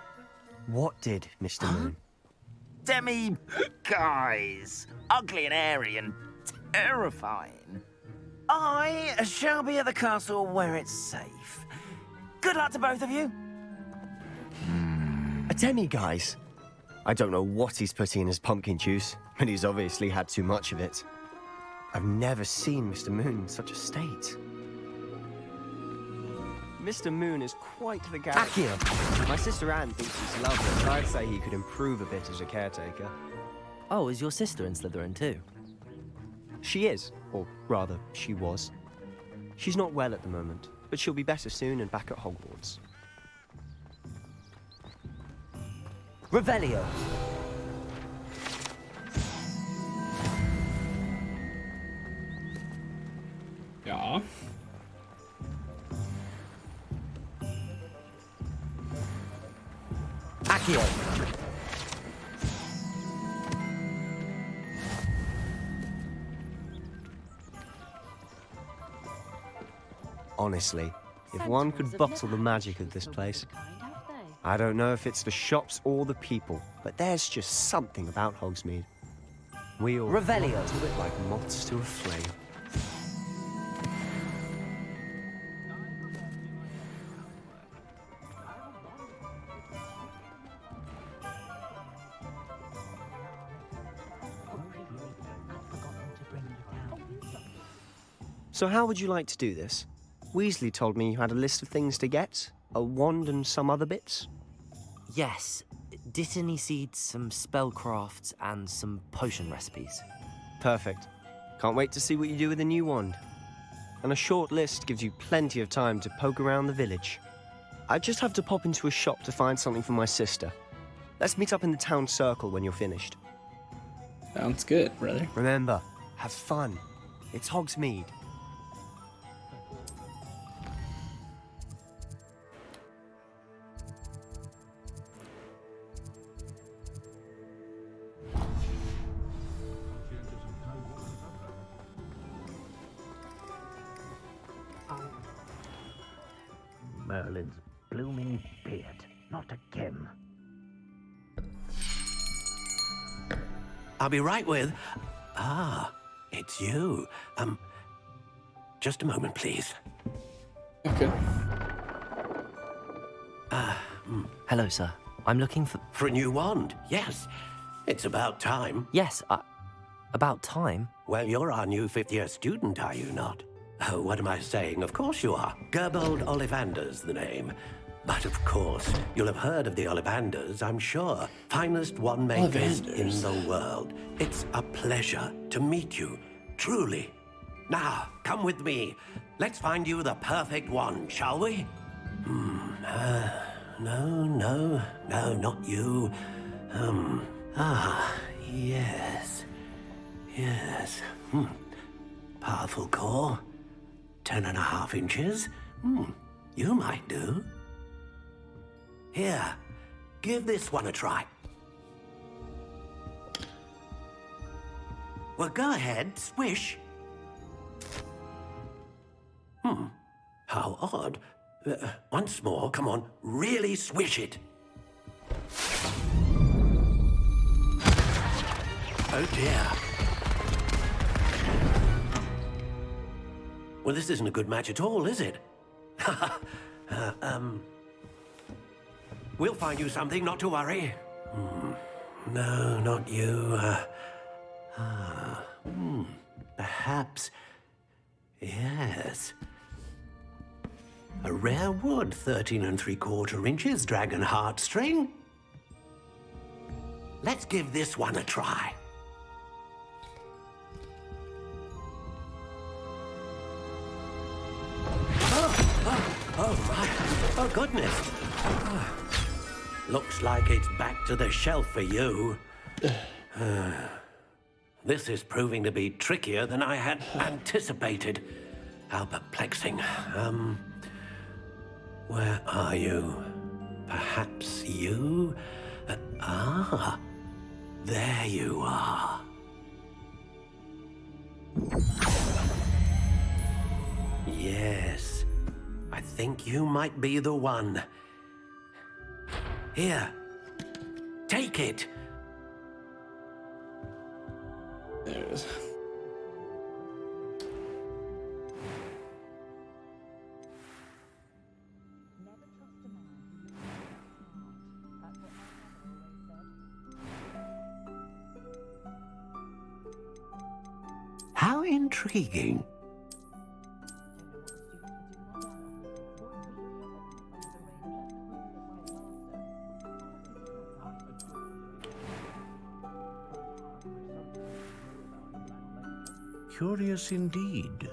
What did, Mr. Moon? Guys. Ugly and airy and terrifying. I shall be at the castle where it's safe. Good luck to both of you. A demi-guise? I don't know what he's putting in his pumpkin juice, but he's obviously had too much of it. I've never seen Mr. Moon in such a state. Mr. Moon is quite the guy. Akio! My sister Anne thinks he's lovely, but I'd say he could improve a bit as a caretaker. Oh, is your sister in Slytherin too? She is, or rather, she was. She's not well at the moment, but she'll be better soon and back at Hogwarts. Revelio! Ja. Akio! Honestly, if one could bottle the magic of this place. I don't know if it's the shops or the people, but there's just something about Hogsmeade. We all Revelio. run to it like moths to a flame. So how would you like to do this? Weasley told me you had a list of things to get, a wand and some other bits. Yes. Dittany seeds, some spellcrafts, and some potion recipes. Perfect. Can't wait to see what you do with the new wand. And a short list gives you plenty of time to poke around the village. I just have to pop into a shop to find something for my sister. Let's meet up in the town circle when you're finished. Sounds good, brother. Remember, have fun. It's Hogsmeade. Merlin's blooming beard. Not again. I'll be right with... Ah, it's you. Just a moment, please. Okay. Hello, sir. I'm looking for... For a new wand, yes. It's about time. Yes, about time? Well, you're our new 5th-year student, are you not? Oh, what am I saying? Of course you are. Gerbold Ollivander's the name. But of course, you'll have heard of the Ollivanders, I'm sure. Finest wand-makers in the world. It's a pleasure to meet you, truly. Now, come with me. Let's find you the perfect wand, shall we? No, not you. Yes. Powerful core. 10.5 inches. You might do. Here, Give this one a try. Well, go ahead, swish. How odd. Once more, come on, really swish it. Oh dear. Well, this isn't a good match at all, is it? We'll find you something, not to worry. No, not you. Perhaps. Yes. A rare wood, 13 3/4 inches, dragon heartstring. Let's give this one a try. Oh my. Oh, goodness. Looks like it's back to the shelf for you. This is proving to be trickier than I had anticipated. How perplexing. Where are you? Perhaps you? There you are. Yes, I think you might be the one. Here, take it. There it is. How intriguing. Curious indeed.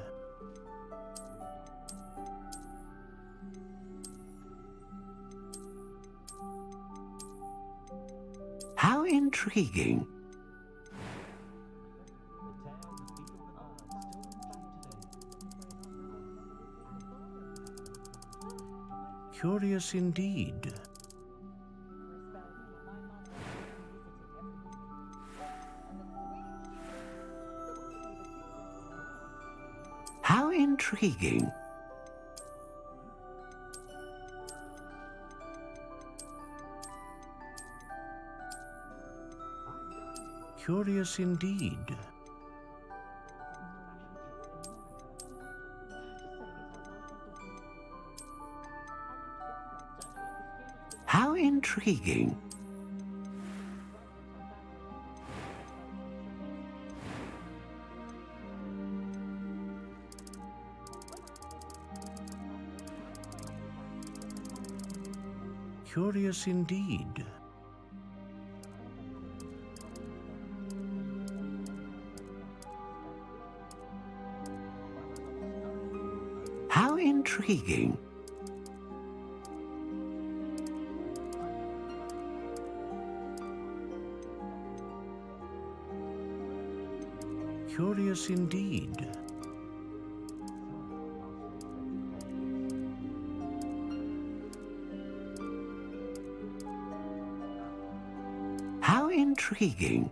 How intriguing. Curious indeed. How intriguing. Curious indeed. How intriguing. Curious indeed. How intriguing. Curious indeed. How intriguing.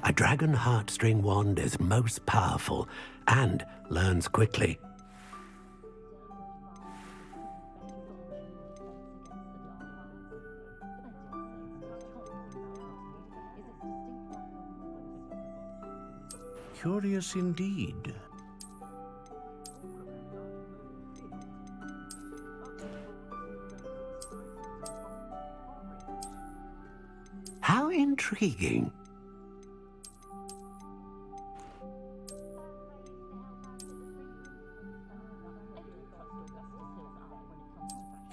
A dragon heartstring wand is most powerful and learns quickly. Curious indeed. How intriguing.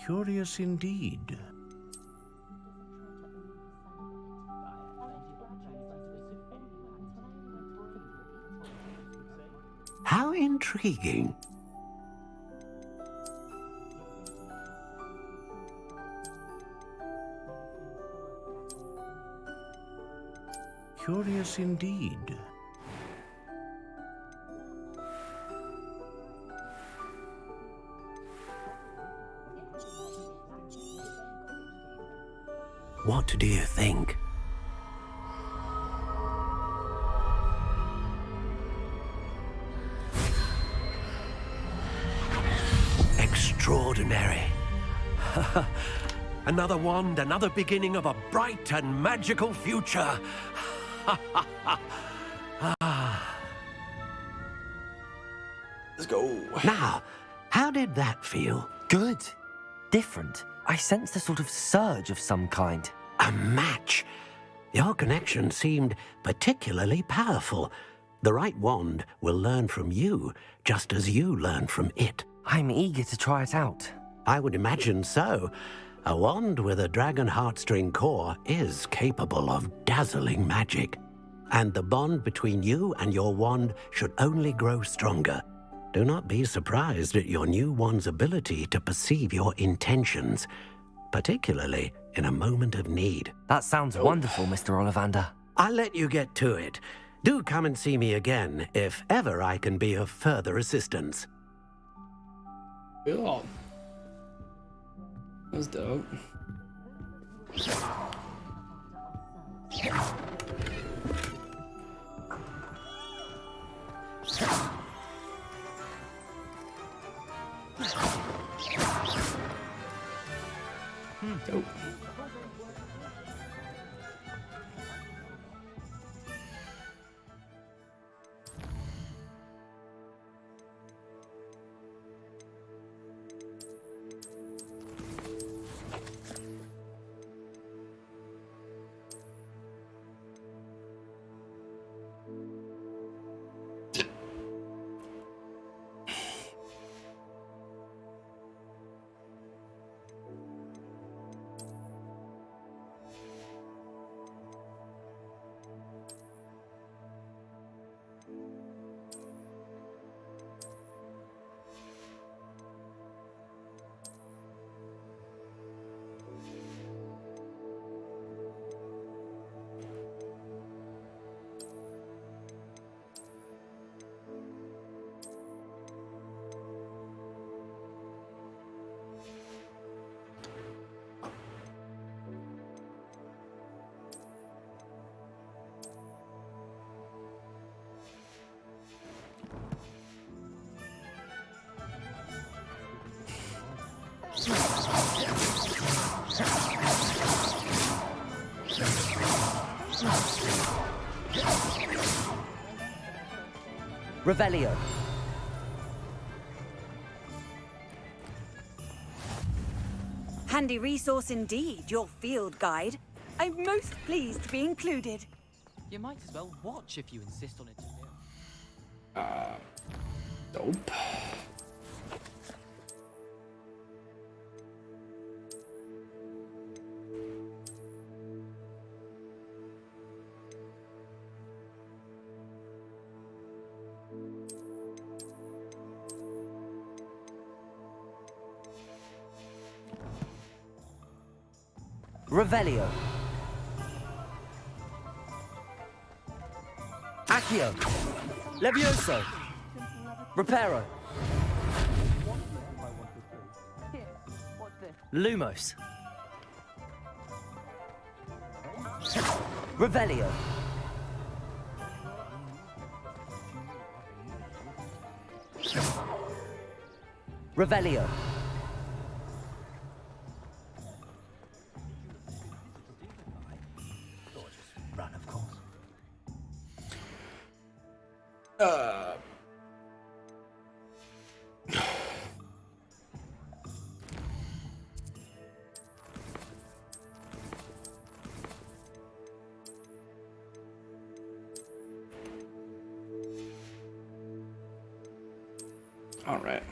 Curious indeed. How intriguing. Curious indeed. What do you think? Extraordinary. Another wand, another beginning of a bright and magical future. Let's go. Now, how did that feel? Good. Different. I sensed a sort of surge of some kind. A match. Your connection seemed particularly powerful. The right wand will learn from you, just as you learn from it. I'm eager to try it out. I would imagine so. A wand with a dragon heartstring core is capable of dazzling magic. And the bond between you and your wand should only grow stronger. Do not be surprised at your new wand's ability to perceive your intentions, particularly in a moment of need. That sounds wonderful, Mr. Ollivander. I'll let you get to it. Do come and see me again if ever I can be of further assistance. Cool. That was dope. Dope. Revelio. Handy resource indeed, your field guide. I'm most pleased to be included. You might as well watch if you insist on it. Dope. Revelio. Accio. Levioso. Reparo. Lumos. Revelio. Revelio. Run, of course. All right.